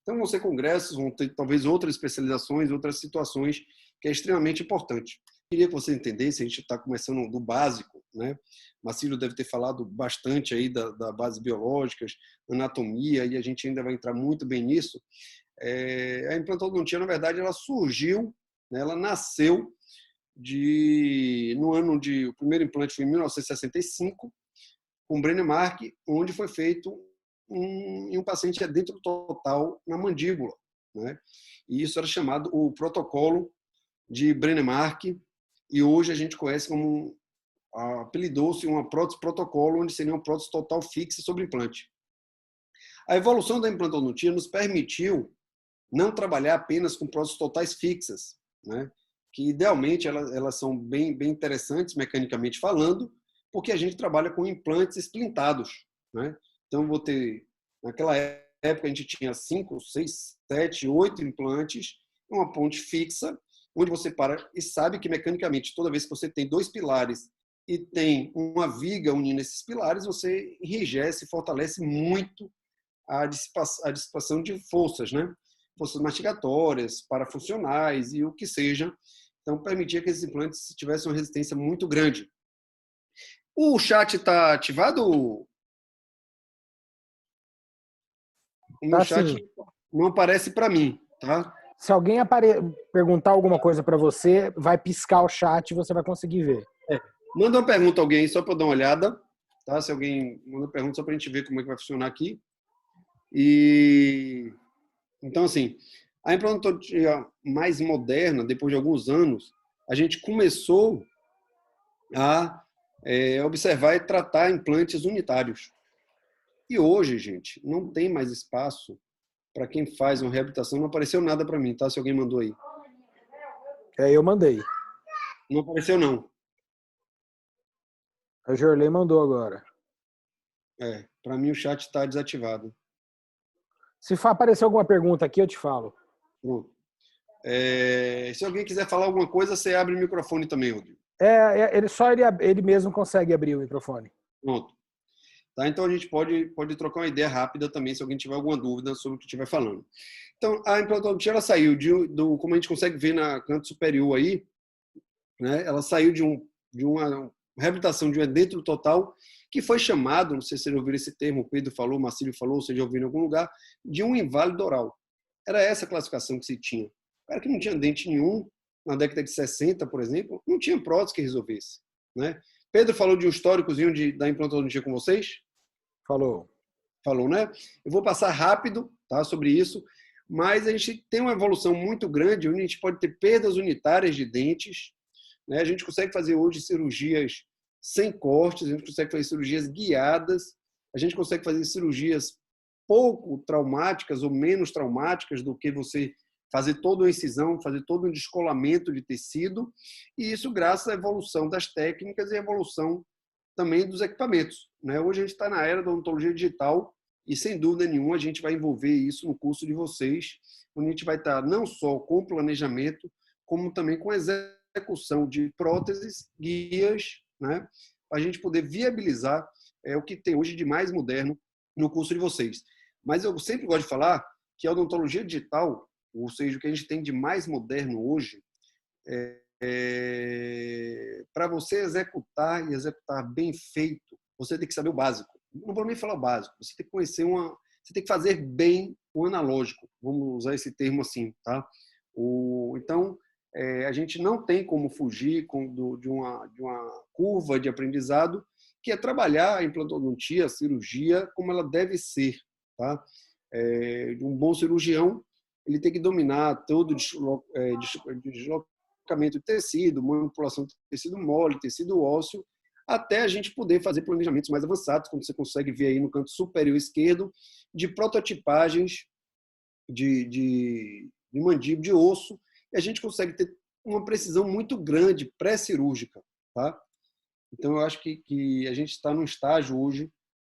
Então, vão ser congressos, vão ter talvez outras especializações, outras situações, que é extremamente importante. Queria que você entendesse, a gente está começando do básico, né? Marcílio deve ter falado bastante aí da base biológicas, anatomia, e a gente ainda vai entrar muito bem nisso. A implantodontia, na verdade, ela surgiu, né? Ela nasceu no ano o primeiro implante foi em 1965, com Brennemark, onde foi feito em um paciente dentro total na mandíbula, né? E isso era chamado o protocolo de Brennemark, e hoje a gente conhece como, apelidou-se uma prótese protocolo, onde seria uma prótese total fixa sobre implante. A evolução da implantodontia nos permitiu não trabalhar apenas com próteses totais fixas, né? Que idealmente elas são bem interessantes mecanicamente falando, porque a gente trabalha com implantes splintados, né? Então, naquela época a gente tinha 5, 6, 7, 8 implantes, uma ponte fixa, onde você para e sabe que mecanicamente, toda vez que você tem 2 pilares e tem uma viga unindo esses pilares, você enrijece, fortalece muito a dissipação de forças, né? Forças mastigatórias, parafuncionais e o que seja. Então, permitia que esses implantes tivessem uma resistência muito grande. O chat está ativado? O meu Tá chat sim. não aparece para mim, tá? Se alguém perguntar alguma coisa para você, vai piscar o chat e você vai conseguir ver. Manda uma pergunta a alguém aí, só para dar uma olhada, tá? Se alguém manda uma pergunta, só para a gente ver como é que vai funcionar aqui. Então, assim, a implantodontia mais moderna, depois de alguns anos, a gente começou a observar e tratar implantes unitários. E hoje, gente, não tem mais espaço para quem faz uma reabilitação. Não apareceu nada para mim, tá? Se alguém mandou aí. Eu mandei. Não apareceu, não. A Jorley mandou agora. Para mim o chat está desativado. Se aparecer alguma pergunta aqui, eu te falo. Pronto. Se alguém quiser falar alguma coisa, você abre o microfone também, Rodrigo. Ele mesmo consegue abrir o microfone. Pronto. Tá? Então a gente pode trocar uma ideia rápida também, se alguém tiver alguma dúvida sobre o que estiver falando. Então, a implantodontia ela saiu como a gente consegue ver na canto superior aí, né? Ela saiu de uma reabilitação de um edêntero total, que foi chamado, não sei se vocês ouviram esse termo, o Pedro falou, o Marcílio falou, vocês já ouviram em algum lugar, de um inválido oral. Era essa a classificação que se tinha. O cara que não tinha dente nenhum, na década de 60, por exemplo, não tinha prótese que resolvesse, né? Pedro falou de um históricozinho da implantodontia com vocês? Falou. Falou, né? Eu vou passar rápido, tá, sobre isso, mas a gente tem uma evolução muito grande, onde a gente pode ter perdas unitárias de dentes, né? A gente consegue fazer hoje cirurgias sem cortes, a gente consegue fazer cirurgias guiadas, a gente consegue fazer cirurgias pouco traumáticas ou menos traumáticas do que você fazer toda uma incisão, fazer todo um descolamento de tecido, e isso graças à evolução das técnicas e à evolução também dos equipamentos, né? Hoje a gente está na era da odontologia digital e, sem dúvida nenhuma, a gente vai envolver isso no curso de vocês, onde a gente vai estar não só com planejamento, como também com execução de próteses, guias, né? Para a gente poder viabilizar o que tem hoje de mais moderno no curso de vocês. Mas eu sempre gosto de falar que a odontologia digital, ou seja, o que a gente tem de mais moderno hoje, para você executar e executar bem feito, você tem que saber o básico. Não vou nem falar o básico, você tem que conhecer você tem que fazer bem o analógico, vamos usar esse termo assim, tá? Então, a gente não tem como fugir de uma curva de aprendizado, que é trabalhar a implantodontia, a cirurgia, como ela deve ser, tá? Um bom cirurgião, ele tem que dominar todo deslocamento de tecido, manipulação de tecido mole, tecido ósseo, até a gente poder fazer planejamentos mais avançados, como você consegue ver aí no canto superior esquerdo, de prototipagens de mandíbula, de osso, e a gente consegue ter uma precisão muito grande pré-cirúrgica, tá? Então, eu acho que a gente está num estágio hoje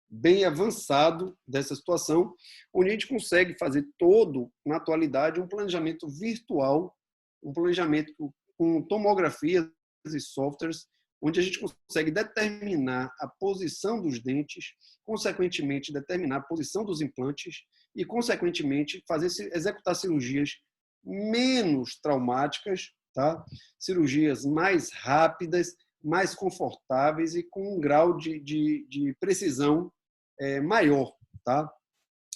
bem avançado dessa situação, onde a gente consegue fazer todo, na atualidade, um planejamento virtual, um planejamento com tomografias e softwares, onde a gente consegue determinar a posição dos dentes, consequentemente determinar a posição dos implantes e, consequentemente, executar cirurgias menos traumáticas, tá? Cirurgias mais rápidas, mais confortáveis e com um grau de precisão maior, tá?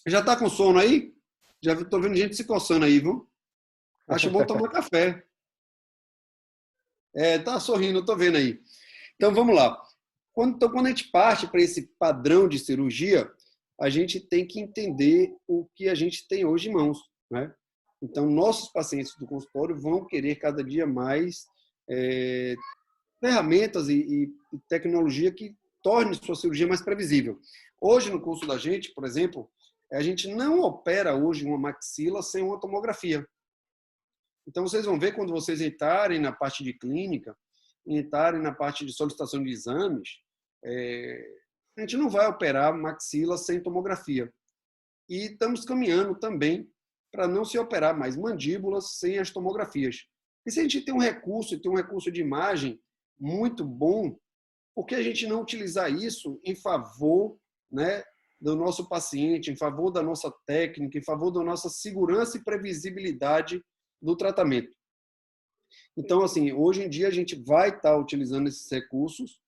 Já está com sono aí? Já estou vendo gente se coçando aí, viu? Acho bom tomar café. Tá sorrindo, estou vendo aí. Então, vamos lá. Quando a gente parte para esse padrão de cirurgia, a gente tem que entender o que a gente tem hoje em mãos, né? Então, nossos pacientes do consultório vão querer cada dia mais ferramentas e tecnologia que torne sua cirurgia mais previsível. Hoje, no curso da gente, por exemplo, a gente não opera hoje uma maxila sem uma tomografia. Então, vocês vão ver quando vocês entrarem na parte de clínica, entrarem na parte de solicitação de exames, a gente não vai operar maxila sem tomografia. E estamos caminhando também para não se operar mais mandíbulas sem as tomografias. E se a gente tem um recurso de imagem muito bom, por que a gente não utilizar isso em favor, né, do nosso paciente, em favor da nossa técnica, em favor da nossa segurança e previsibilidade do tratamento? Então, assim, hoje em dia a gente vai estar utilizando esses recursos,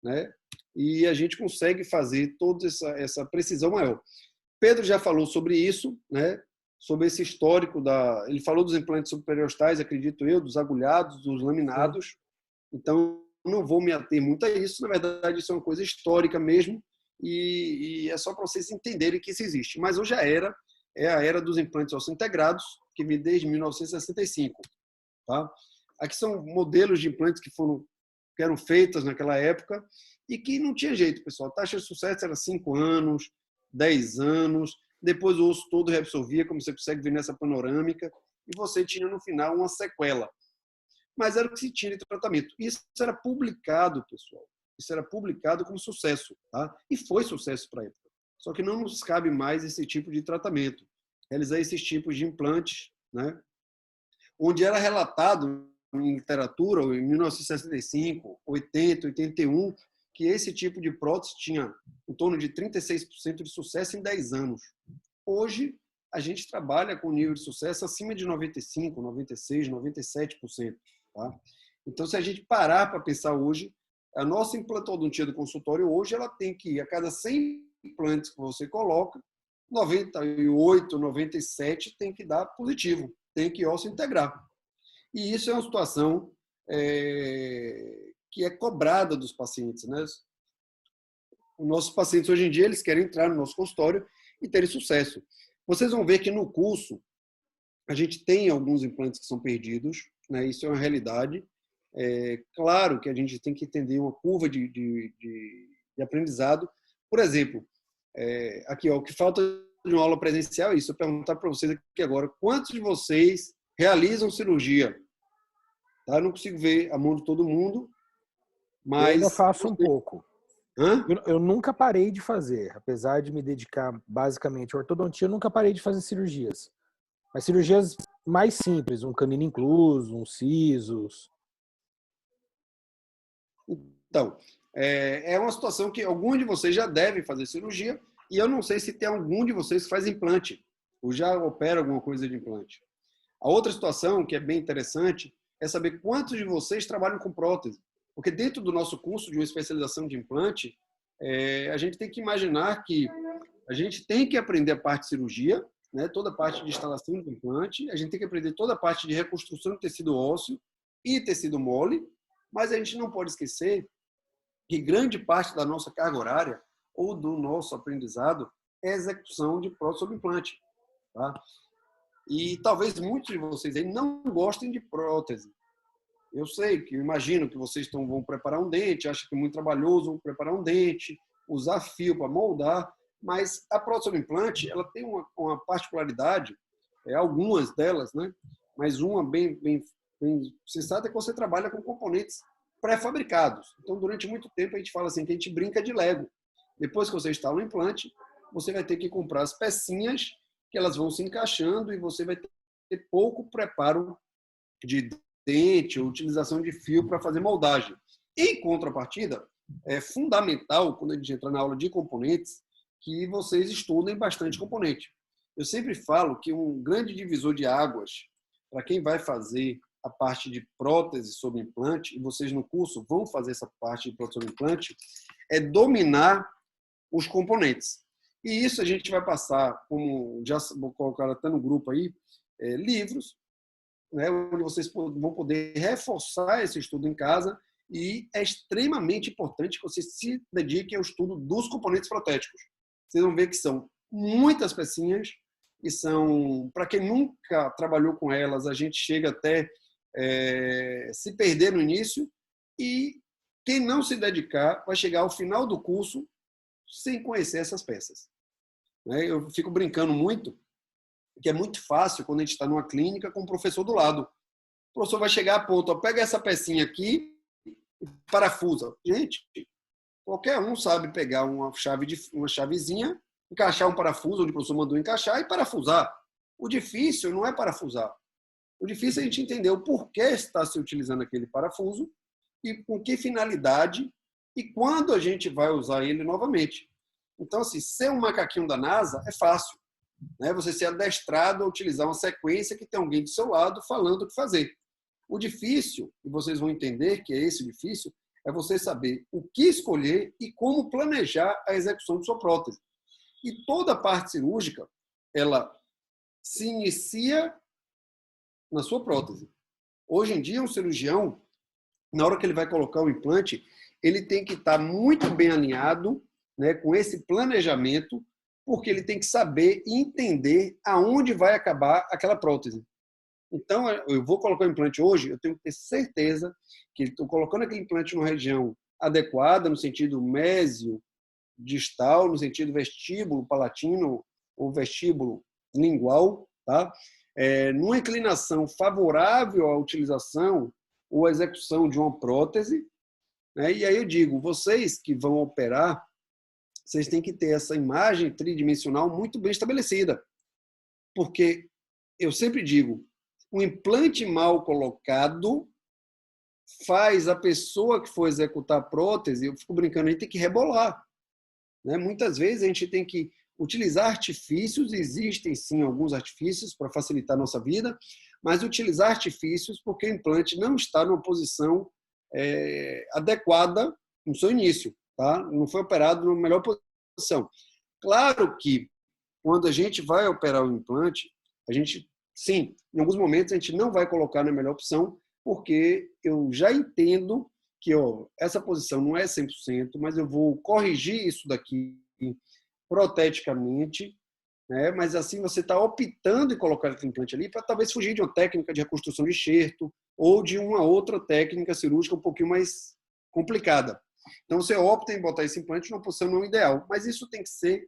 né, e a gente consegue fazer toda essa precisão maior. Pedro já falou sobre isso, né, sobre esse histórico ele falou dos implantes superostais, acredito eu, dos agulhados, dos laminados. Então, não vou me ater muito a isso. Na verdade, isso é uma coisa histórica mesmo, e é só para vocês entenderem que isso existe. Mas hoje é a era dos implantes osseointegrados, que vem desde 1965. Tá? Aqui são modelos de implantes que eram feitos naquela época e que não tinha jeito, pessoal. A taxa de sucesso era 5 anos, 10 anos, depois o osso todo reabsorvia, como você consegue ver nessa panorâmica, e você tinha no final uma sequela. Mas era o que se tinha de tratamento. Isso era publicado, pessoal. Isso era publicado como sucesso, tá? E foi sucesso para a época. Só que não nos cabe mais esse tipo de tratamento, realizar esses tipos de implantes, né? Onde era relatado em literatura, em 1965, 80, 81, que esse tipo de prótese tinha em torno de 36% de sucesso em 10 anos. Hoje, a gente trabalha com nível de sucesso acima de 95%, 96%, 97%. Tá? Então, se a gente parar para pensar hoje, a nossa implantodontia do consultório hoje, ela tem que ir a cada 100 implantes que você coloca, 98, 97 tem que dar positivo, tem que osso integrar. E isso é uma situação que é cobrada dos pacientes, né? Os nossos pacientes hoje em dia, eles querem entrar no nosso consultório e terem sucesso. Vocês vão ver que no curso a gente tem alguns implantes que são perdidos, né? Isso é uma realidade. Claro que a gente tem que entender uma curva de aprendizado. Por exemplo, aqui, ó, o que falta de uma aula presencial é isso. Eu perguntar para vocês aqui agora, quantos de vocês realizam cirurgia? Tá? Eu não consigo ver a mão de todo mundo, mas... Eu ainda faço um pouco. Hã? Eu nunca parei de fazer, apesar de me dedicar basicamente à ortodontia, eu nunca parei de fazer cirurgias. Mas cirurgias mais simples, um canino incluso, um sisos. Então, é uma situação que algum de vocês já devem fazer cirurgia, e eu não sei se tem algum de vocês que faz implante, ou já opera alguma coisa de implante. A outra situação, que é bem interessante, é saber quantos de vocês trabalham com prótese. Porque dentro do nosso curso de uma especialização de implante, a gente tem que imaginar que a gente tem que aprender a parte de cirurgia, né, toda a parte de instalação de implante, a gente tem que aprender toda a parte de reconstrução de tecido ósseo e tecido mole, mas a gente não pode esquecer que grande parte da nossa carga horária ou do nosso aprendizado é a execução de prótese sobre implante. Tá? E talvez muitos de vocês aí não gostem de prótese. Eu sei, que eu imagino que vocês vão preparar um dente, acham que é muito trabalhoso preparar um dente, usar fio para moldar, mas a prótese sobre implante, ela tem uma particularidade, algumas delas, né? Mas uma bem sensata é que você trabalha com componentes pré-fabricados. Então, durante muito tempo, a gente fala assim, que a gente brinca de Lego. Depois que você instala o implante, você vai ter que comprar as pecinhas, que elas vão se encaixando, e você vai ter pouco preparo de dente ou utilização de fio para fazer moldagem. Em contrapartida, é fundamental, quando a gente entra na aula de componentes, que vocês estudem bastante componente. Eu sempre falo que um grande divisor de águas para quem vai fazer a parte de prótese sobre implante, e vocês no curso vão fazer essa parte de prótese sobre implante, é dominar os componentes. E isso a gente vai passar, como já vou colocar até no grupo aí, livros, né, onde vocês vão poder reforçar esse estudo em casa, e é extremamente importante que vocês se dediquem ao estudo dos componentes protéticos. Vocês vão ver que são muitas pecinhas, e são, para quem nunca trabalhou com elas, a gente chega até se perder no início, e quem não se dedicar vai chegar ao final do curso sem conhecer essas peças. Eu fico brincando muito, que é muito fácil quando a gente está numa clínica com o professor do lado. O professor vai chegar a ponto, pega essa pecinha aqui e parafusa. Gente, qualquer um sabe pegar uma chavezinha, encaixar um parafuso onde o professor mandou encaixar e parafusar. O difícil não é parafusar. O difícil é a gente entender o porquê está se utilizando aquele parafuso e com que finalidade e quando a gente vai usar ele novamente. Então, assim, ser um macaquinho da NASA é fácil, né? Você ser adestrado a utilizar uma sequência que tem alguém do seu lado falando o que fazer. O difícil, e vocês vão entender que é esse o difícil, é você saber o que escolher e como planejar a execução de sua prótese. E toda a parte cirúrgica, ela se inicia na sua prótese. Hoje em dia, um cirurgião, na hora que ele vai colocar o implante, ele tem que estar muito bem alinhado, né, com esse planejamento, porque ele tem que saber e entender aonde vai acabar aquela prótese. Então, eu vou colocar o implante hoje, eu tenho que ter certeza que estou colocando aquele implante numa região adequada, no sentido mésio, distal, no sentido vestíbulo palatino ou vestíbulo lingual, tá? Numa inclinação favorável à utilização ou à execução de uma prótese, né? E aí eu digo, vocês que vão operar, vocês têm que ter essa imagem tridimensional muito bem estabelecida, porque eu sempre digo, um implante mal colocado faz a pessoa que for executar a prótese, eu fico brincando, a gente tem que rebolar, né? Muitas vezes a gente tem que utilizar artifícios, existem sim alguns artifícios para facilitar a nossa vida, mas utilizar artifícios porque o implante não está numa posição adequada no seu início, tá? Não foi operado na melhor posição. Claro que quando a gente vai operar o implante, a gente, sim, em alguns momentos a gente não vai colocar na melhor opção, porque eu já entendo que essa posição não é 100%, mas eu vou corrigir isso daqui proteticamente, né? Mas assim você está optando em colocar esse implante ali para talvez fugir de uma técnica de reconstrução de enxerto ou de uma outra técnica cirúrgica um pouquinho mais complicada. Então você opta em botar esse implante numa posição não ideal, mas isso tem que ser,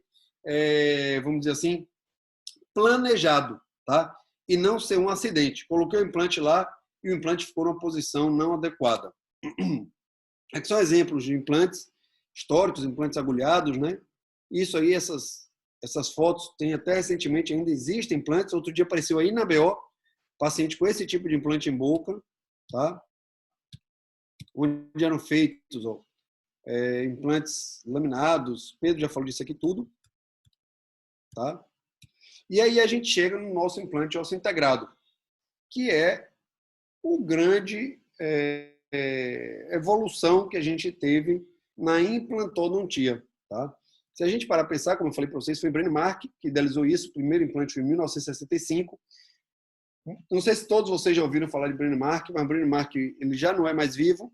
vamos dizer assim, planejado, tá? E não ser um acidente. Coloquei o implante lá e o implante ficou numa posição não adequada. Aqui são exemplos de implantes históricos, implantes agulhados, né? Isso aí, essas fotos, tem até recentemente, ainda existem implantes. Outro dia apareceu aí na BO, paciente com esse tipo de implante em boca, tá? Onde eram feitos implantes laminados. Pedro já falou disso aqui tudo, tá? E aí a gente chega no nosso implante ósseo integrado, que é o grande evolução que a gente teve na implantodontia, tá? Se a gente parar para pensar, como eu falei para vocês, foi o Brennemark que idealizou isso, o primeiro implante foi em 1965. Não sei se todos vocês já ouviram falar de Brennemark, mas o Brennemark ele já não é mais vivo.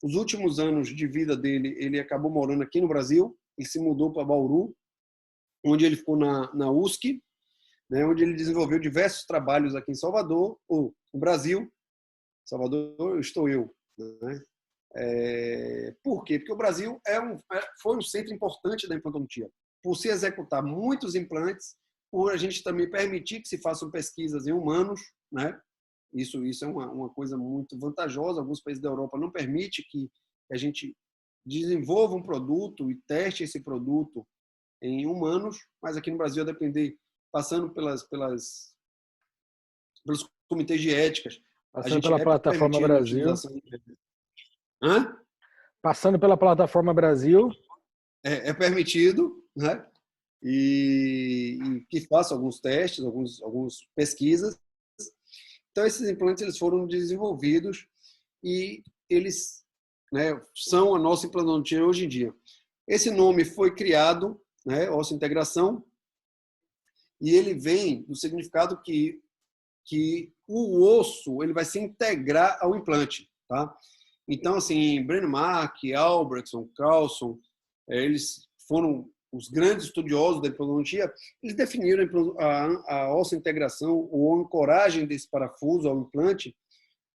Os últimos anos de vida dele, ele acabou morando aqui no Brasil, ele se mudou para Bauru, onde ele ficou na USC, né, onde ele desenvolveu diversos trabalhos aqui em Salvador, ou no Brasil. Salvador, estou eu, né? Por quê? Porque o Brasil foi um centro importante da implantodontia. Por se executar muitos implantes, por a gente também permitir que se façam pesquisas em humanos, né? Isso é uma coisa muito vantajosa. Alguns países da Europa não permitem que a gente desenvolva um produto e teste esse produto em humanos, mas aqui no Brasil, a depender, passando pelos comitês de éticas, passando pela plataforma Brasil. Hã? Passando pela plataforma Brasil. É permitido, né? E que faça alguns testes, algumas pesquisas. Então, esses implantes eles foram desenvolvidos e eles, né, são a nossa implantodontia hoje em dia. Esse nome foi criado, né, osso-integração, e ele vem do significado que o osso ele vai se integrar ao implante, tá? Então, assim, Brennemark, Albrechtson, Carlson, eles foram os grandes estudiosos da implantodontia, eles definiram a osso-integração ou a ancoragem desse parafuso ao implante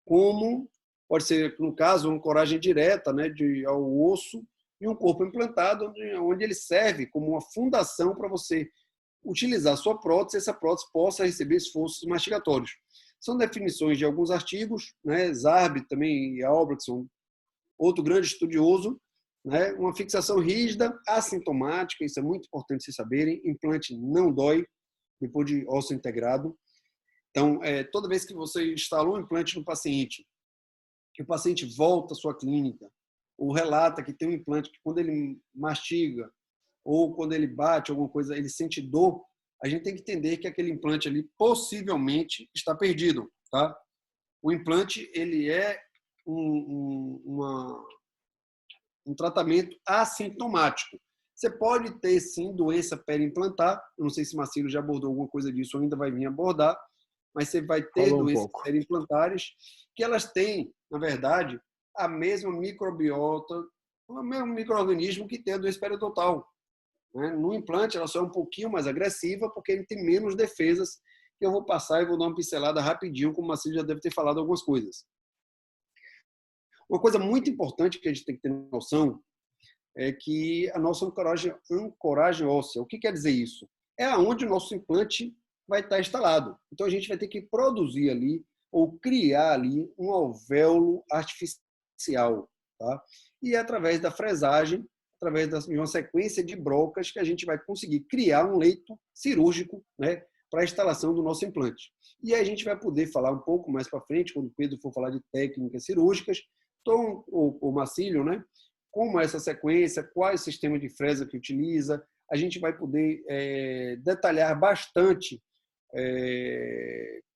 como, pode ser, no caso, uma ancoragem direta, né, ao osso e um corpo implantado, onde ele serve como uma fundação para você utilizar a sua prótese e essa prótese possa receber esforços mastigatórios. São definições de alguns artigos, né, Zarb também e Albrechtson, outro grande estudioso, né, uma fixação rígida, assintomática, isso é muito importante vocês saberem, implante não dói depois de osso integrado. Então, toda vez que você instalou um implante no paciente, que o paciente volta à sua clínica, ou relata que tem um implante que quando ele mastiga ou quando ele bate alguma coisa, ele sente dor, a gente tem que entender que aquele implante ali possivelmente está perdido, tá? O implante, ele é um tratamento assintomático. Você pode ter, sim, doença periimplantar, eu não sei se Marcelo já abordou alguma coisa disso ou ainda vai vir abordar, mas você vai ter doenças periimplantares que elas têm, na verdade, a mesma microbiota, o mesmo micro-organismo que tem a doença periodontal. No implante, ela só é um pouquinho mais agressiva porque ele tem menos defesas, que eu vou passar e vou dar uma pincelada rapidinho, como o Marcelo já deve ter falado algumas coisas. Uma coisa muito importante que a gente tem que ter noção é que a nossa ancoragem óssea, o que quer dizer isso? É aonde o nosso implante vai estar instalado. Então, a gente vai ter que produzir ali, ou criar ali, um alvéolo artificial. Tá? E é através da fresagem, através de uma sequência de brocas, que a gente vai conseguir criar um leito cirúrgico, né, para a instalação do nosso implante. E aí a gente vai poder falar um pouco mais para frente, quando o Pedro for falar de técnicas cirúrgicas, então, o Marcílio, né, como é essa sequência, qual é o sistema de fresa que utiliza, a gente vai poder detalhar bastante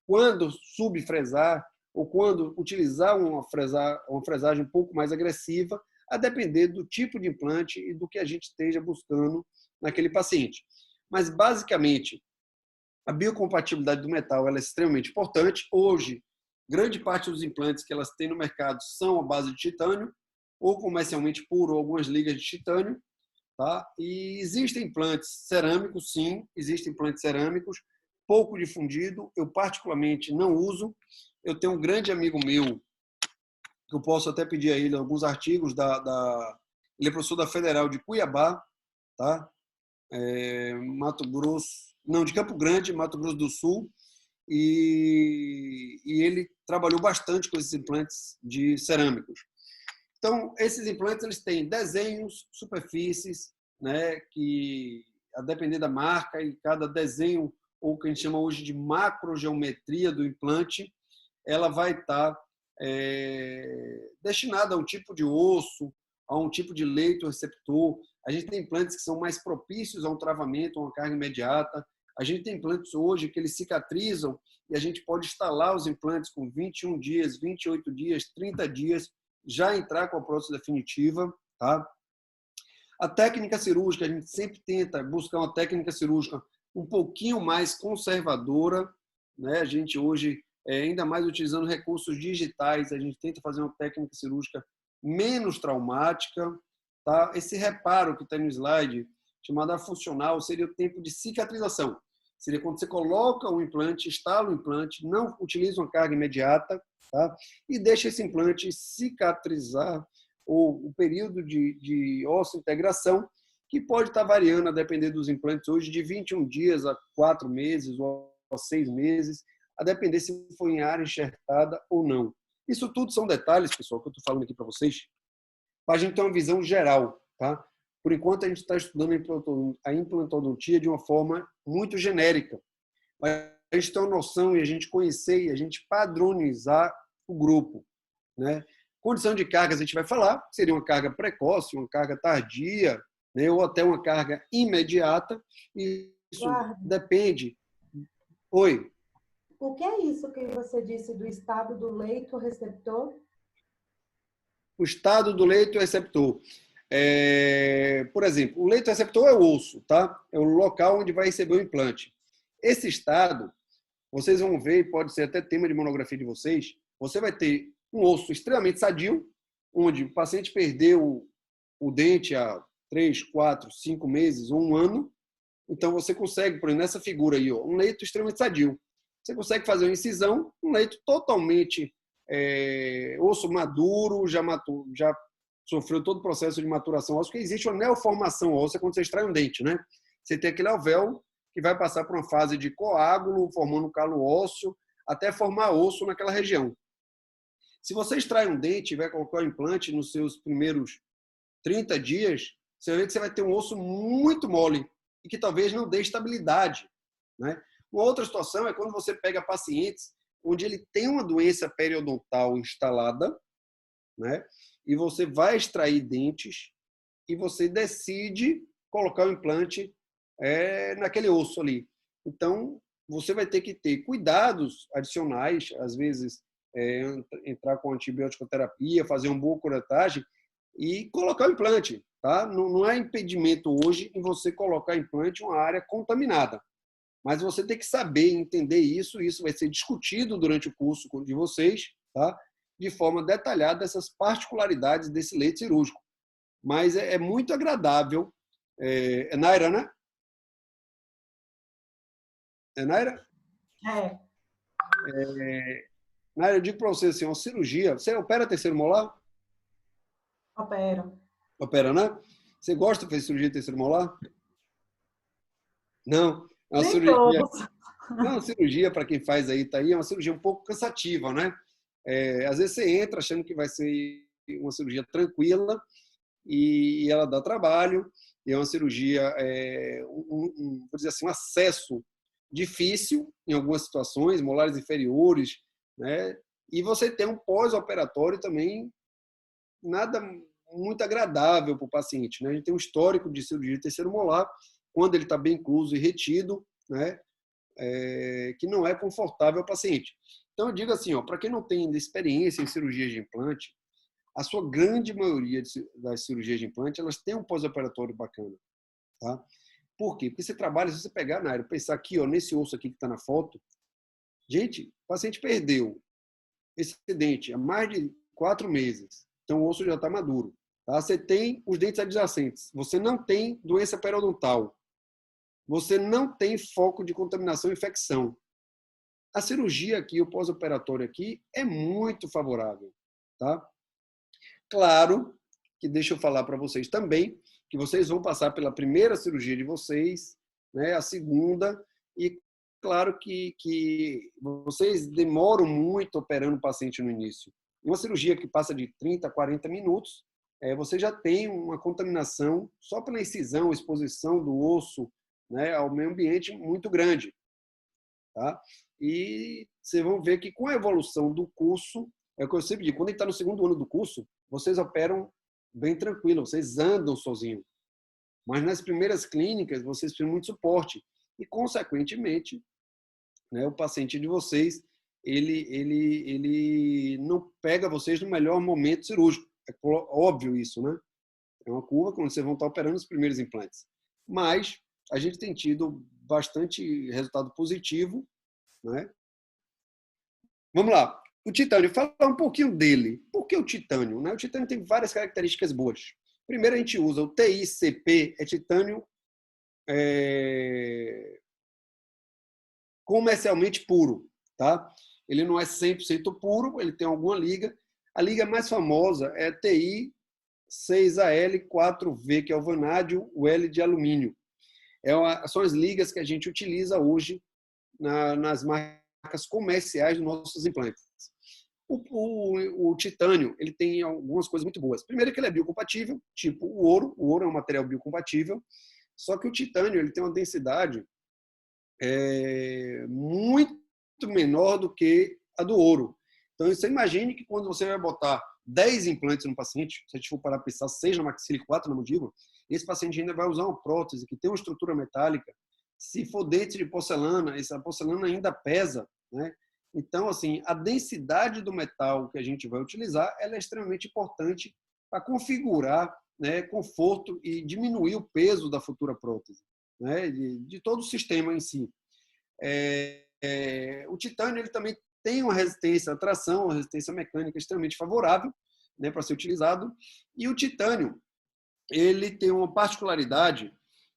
quando subfresar ou quando utilizar uma fresagem um pouco mais agressiva, a depender do tipo de implante e do que a gente esteja buscando naquele paciente. Mas, basicamente, a biocompatibilidade do metal ela é extremamente importante. Hoje, grande parte dos implantes que elas têm no mercado são à base de titânio, ou comercialmente puro, ou algumas ligas de titânio. Tá? E existem implantes cerâmicos, sim, existem implantes cerâmicos, pouco difundido, eu particularmente não uso. Eu tenho um grande amigo meu, que eu posso até pedir a ele alguns artigos, ele é professor da Federal de Cuiabá, tá? Mato Grosso, não, de Campo Grande, Mato Grosso do Sul, e ele trabalhou bastante com esses implantes de cerâmicos. Então, esses implantes eles têm desenhos, superfícies, né, que, a depender da marca, e cada desenho, ou o que a gente chama hoje de macrogeometria do implante, ela vai estar destinada a um tipo de osso, a um tipo de leito receptor. A gente tem implantes que são mais propícios a um travamento, a uma carga imediata. A gente tem implantes hoje que eles cicatrizam e a gente pode instalar os implantes com 21 dias, 28 dias, 30 dias, já entrar com a prótese definitiva. Tá? A técnica cirúrgica, a gente sempre tenta buscar uma técnica cirúrgica um pouquinho mais conservadora. Né? A gente hoje, ainda mais utilizando recursos digitais, a gente tenta fazer uma técnica cirúrgica menos traumática. Tá? Esse reparo que está no slide, chamado funcional, seria o tempo de cicatrização. Seria quando você coloca o implante, instala o implante, não utiliza uma carga imediata, tá? E deixa esse implante cicatrizar, ou o período de osso-integração, que pode estar variando a depender dos implantes hoje, de 21 dias a 4 meses ou a 6 meses, a depender se foi em área enxertada ou não. Isso tudo são detalhes, pessoal, que eu estou falando aqui para vocês, para a gente ter uma visão geral. Tá? Por enquanto, a gente está estudando a implantodontia de uma forma muito genérica. Mas a gente ter uma noção e a gente conhecer e a gente padronizar o grupo. Né? Condição de cargas a gente vai falar, seria uma carga precoce, uma carga tardia, né, ou até uma carga imediata. E isso depende. Oi. O que é isso que você disse do estado do leito receptor? O estado do leito receptor. Por exemplo, o leito receptor é o osso, tá? É o local onde vai receber o implante. Esse estado, vocês vão ver, pode ser até tema de monografia de vocês, você vai ter um osso extremamente sadio, onde o paciente perdeu o dente há 3, 4, 5 meses ou um ano. Então, você consegue, por exemplo, nessa figura aí, ó, um leito extremamente sadio. Você consegue fazer uma incisão, um leito totalmente osso maduro, já sofreu todo o processo de maturação óssea, porque existe uma neoformação óssea quando você extrai um dente, né? Você tem aquele alvéolo que vai passar por uma fase de coágulo, formando calo ósseo, até formar osso naquela região. Se você extrai um dente e vai colocar o implante nos seus primeiros 30 dias, você vai ver que você vai ter um osso muito mole e que talvez não dê estabilidade, né? Uma outra situação é quando você pega pacientes onde ele tem uma doença periodontal instalada, né? E você vai extrair dentes e você decide colocar o implante naquele osso ali. Então, você vai ter que ter cuidados adicionais, às vezes entrar com antibiótico terapia, fazer uma boa curetagem e colocar o implante. Tá? Não há impedimento hoje em você colocar implante em uma área contaminada. Mas você tem que saber entender isso, e isso vai ser discutido durante o curso de vocês, tá? De forma detalhada, essas particularidades desse leito cirúrgico. Mas é muito agradável. É Naira, né? É Naira? Naira, eu digo para você assim, uma cirurgia... Você opera terceiro molar? Opero. Opera, né? Você gosta de fazer cirurgia de terceiro molar? Não. É uma cirurgia, para quem faz aí, tá aí, é uma cirurgia um pouco cansativa, né? Às vezes você entra achando que vai ser uma cirurgia tranquila e ela dá trabalho, e é uma cirurgia, vou dizer assim, um acesso difícil em algumas situações, molares inferiores, né? E você tem um pós-operatório também nada muito agradável para o paciente, né? A gente tem um histórico de cirurgia de terceiro molar, quando ele está bem incluso e retido, né? Que não é confortável ao paciente. Então, eu digo assim, para quem não tem experiência em cirurgia de implante, a sua grande maioria das cirurgias de implante, elas têm um pós-operatório bacana. Tá? Por quê? Porque você trabalha, se você pegar na área, pensar aqui, nesse osso aqui que está na foto, gente, o paciente perdeu esse dente há mais de 4 meses, então o osso já está maduro. Tá? Você tem os dentes adjacentes, você não tem doença periodontal, você não tem foco de contaminação e infecção. A cirurgia aqui, o pós-operatório aqui, é muito favorável. Tá? Claro que deixa eu falar para vocês também que vocês vão passar pela primeira cirurgia de vocês, né, a segunda, e claro que vocês demoram muito operando o paciente no início. Uma cirurgia que passa de 30 a 40 minutos, você já tem uma contaminação só pela incisão, exposição do osso, né, ao meio ambiente muito grande. Tá? E vocês vão ver que com a evolução do curso, é o que eu sempre digo, quando a gente está no segundo ano do curso, vocês operam bem tranquilo, vocês andam sozinhos. Mas nas primeiras clínicas, vocês precisam muito suporte. E, consequentemente, né, o paciente de vocês, ele não pega vocês no melhor momento cirúrgico. É óbvio isso, né? É uma curva quando vocês vão estar operando os primeiros implantes. Mas a gente tem tido bastante resultado positivo, né? Vamos lá. O titânio, falar um pouquinho dele. Por que o titânio? O titânio tem várias características boas. Primeiro, a gente usa o TICP, é titânio comercialmente puro. Tá? Ele não é 100% puro, ele tem alguma liga. A liga mais famosa é TI 6AL4V, que é o vanádio, o L de alumínio. São as ligas que a gente utiliza hoje nas marcas comerciais dos nossos implantes. O titânio, ele tem algumas coisas muito boas. Primeiro que ele é biocompatível, tipo o ouro. O ouro é um material biocompatível, só que o titânio ele tem uma densidade muito menor do que a do ouro. Então, você imagine que quando você vai botar 10 implantes no paciente, se a gente for parar para pensar, 6 na maxila e 4 na mandíbula, esse paciente ainda vai usar uma prótese que tem uma estrutura metálica. Se for dente de porcelana, essa porcelana ainda pesa, né? Então, assim, a densidade do metal que a gente vai utilizar, ela é extremamente importante para configurar, né, conforto e diminuir o peso da futura prótese, né, de todo o sistema em si. O titânio ele também tem uma resistência à tração, uma resistência mecânica extremamente favorável, né, para ser utilizado. E o titânio ele tem uma particularidade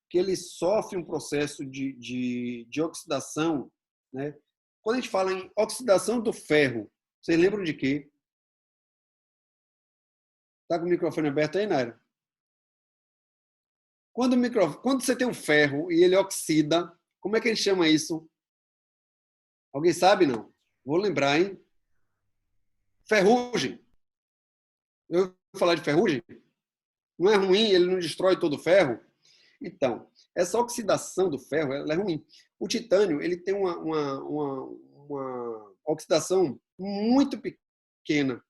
que ele sofre um processo de oxidação, né? Quando a gente fala em oxidação do ferro, vocês lembram de quê? Está com o microfone aberto aí, Naira? Quando você tem um ferro e ele oxida, como é que a gente chama isso? Alguém sabe, não? Vou lembrar, hein? Ferrugem. Eu vou falar de ferrugem? Não é ruim, ele não destrói todo o ferro? Então, essa oxidação do ferro ela é ruim. O titânio ele tem uma oxidação muito pequena.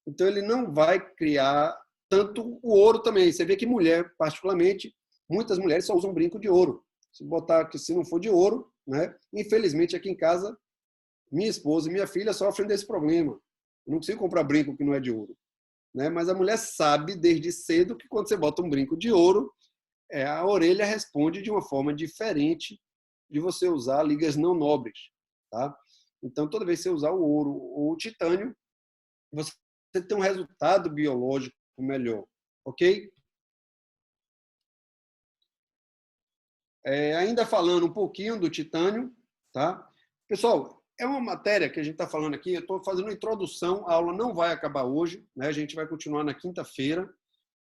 Então, ele não vai criar tanto o ouro também. Você vê que mulher, particularmente, muitas mulheres só usam brinco de ouro. Se botar que se não for de ouro, né? Infelizmente, aqui em casa, minha esposa e minha filha sofrem desse problema. Eu não consigo comprar brinco que não é de ouro, né? Mas a mulher sabe desde cedo que quando você bota um brinco de ouro, a orelha responde de uma forma diferente de você usar ligas não nobres, tá? Então, toda vez que você usar o ouro ou o titânio, você tem um resultado biológico melhor, ok? Ainda falando um pouquinho do titânio, tá? Pessoal, é uma matéria que a gente está falando aqui, eu estou fazendo uma introdução, a aula não vai acabar hoje, né? A gente vai continuar na quinta-feira,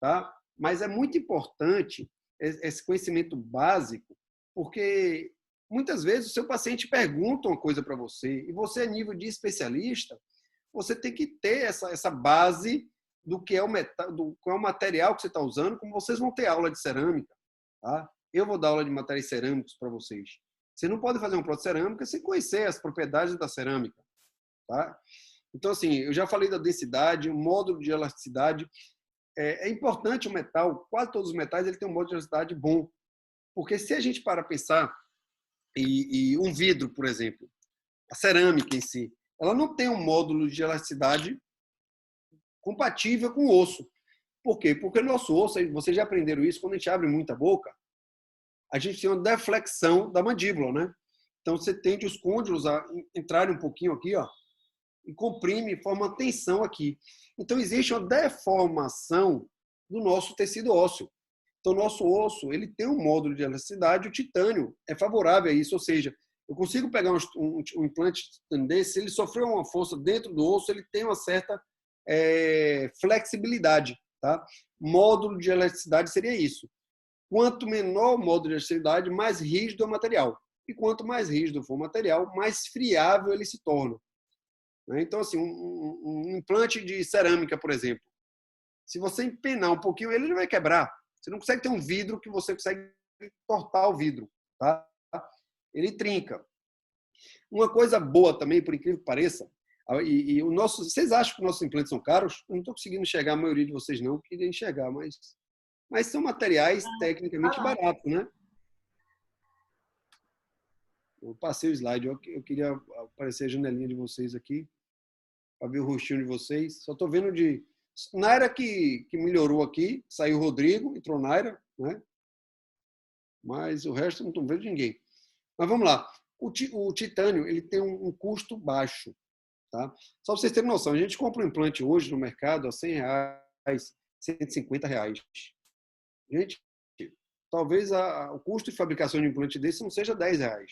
tá? Mas é muito importante esse conhecimento básico, porque muitas vezes o seu paciente pergunta uma coisa para você e você, a nível de especialista, você tem que ter essa base do que é o metal, do qual é o material que você está usando, como vocês vão ter aula de cerâmica, tá? Eu vou dar aula de materiais cerâmicos para vocês. Você não pode fazer uma prótese cerâmica sem conhecer as propriedades da cerâmica, tá? Então, assim, eu já falei da densidade, o módulo de elasticidade. É importante o metal, quase todos os metais ele tem um módulo de elasticidade bom. Porque se a gente para pensar, e um vidro, por exemplo, a cerâmica em si, ela não tem um módulo de elasticidade compatível com o osso. Por quê? Porque o nosso osso, vocês já aprenderam isso, quando a gente abre muita boca, a gente tem uma deflexão da mandíbula, né? Então você tende os côndilos a entrarem um pouquinho aqui, ó, e comprime, forma uma tensão aqui. Então, existe uma deformação do nosso tecido ósseo. Então, o nosso osso ele tem um módulo de elasticidade, o titânio é favorável a isso, ou seja, eu consigo pegar um implante desse, se ele sofreu uma força dentro do osso, ele tem uma certa flexibilidade. Tá? Módulo de elasticidade seria isso. Quanto menor o módulo de elasticidade, mais rígido é o material. E quanto mais rígido for o material, mais friável ele se torna. Então, assim, um implante de cerâmica, por exemplo, se você empenar um pouquinho, ele vai quebrar. Você não consegue ter um vidro que você consegue cortar o vidro, tá? Ele trinca. Uma coisa boa também, por incrível que pareça, vocês acham que nossos implantes são caros? Eu não estou conseguindo enxergar a maioria de vocês, não. Eu queria enxergar, mas são materiais tecnicamente baratos, né? Eu passei o slide, eu queria aparecer a janelinha de vocês aqui, para ver o rostinho de vocês. Só estou vendo de Naira que melhorou aqui, saiu o Rodrigo, entrou Naira, né? Mas o resto não estou vendo ninguém. Mas vamos lá. O titânio ele tem um custo baixo, tá? Só para vocês terem noção, a gente compra um implante hoje no mercado a R$100, R$150. Gente, talvez o custo de fabricação de um implante desse não seja R$10,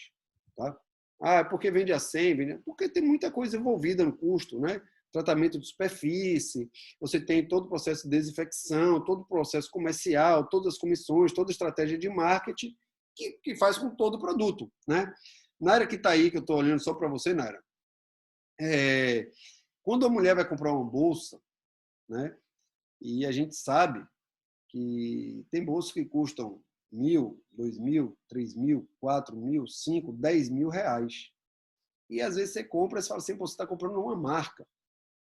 tá? É porque vende a 100, porque tem muita coisa envolvida no custo, né? Tratamento de superfície, você tem todo o processo de desinfecção, todo o processo comercial, todas as comissões, toda a estratégia de marketing que faz com todo o produto, né? Naira que está aí, que eu estou olhando só para você, Naira, quando a mulher vai comprar uma bolsa, né? E a gente sabe que tem bolsas que custam 1.000, 2.000, 3.000, 4.000, 5, 10.000 reais. E às vezes você compra e você fala assim, você está comprando uma marca,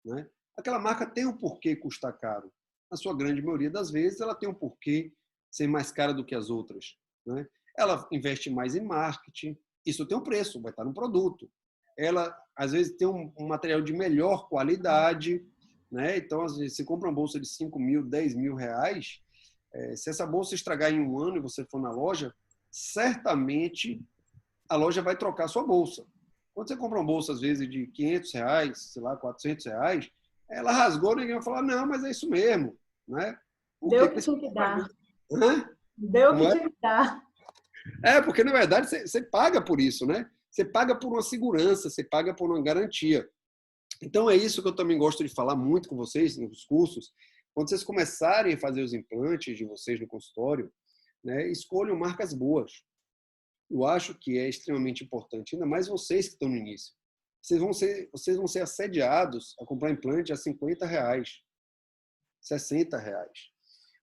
né? aquela marca tem um porquê custar caro. Na sua grande maioria das vezes, ela tem um porquê ser mais cara do que as outras, né? Ela investe mais em marketing, isso tem um preço, vai estar no produto. Ela, às vezes, tem um material de melhor qualidade, né? Então, às vezes, você compra uma bolsa de 5 mil, 10 mil reais, se essa bolsa estragar em um ano e você for na loja, certamente a loja vai trocar a sua bolsa. Quando você compra uma bolsa, às vezes, de 500 reais, sei lá, 400 reais, ela rasgou, ninguém vai falar, não, mas é isso mesmo, né? Deu o que tinha que dar. Hã? Deu o Como que é? tinha que dar. Porque, na verdade, você paga por isso, né? Você paga por uma segurança, você paga por uma garantia. Então, é isso que eu também gosto de falar muito com vocês nos cursos. Quando vocês começarem a fazer os implantes de vocês no consultório, né, escolham marcas boas. Eu acho que é extremamente importante, ainda mais vocês que estão no início. Vocês vão ser assediados a comprar implante a 50 reais, 60 reais.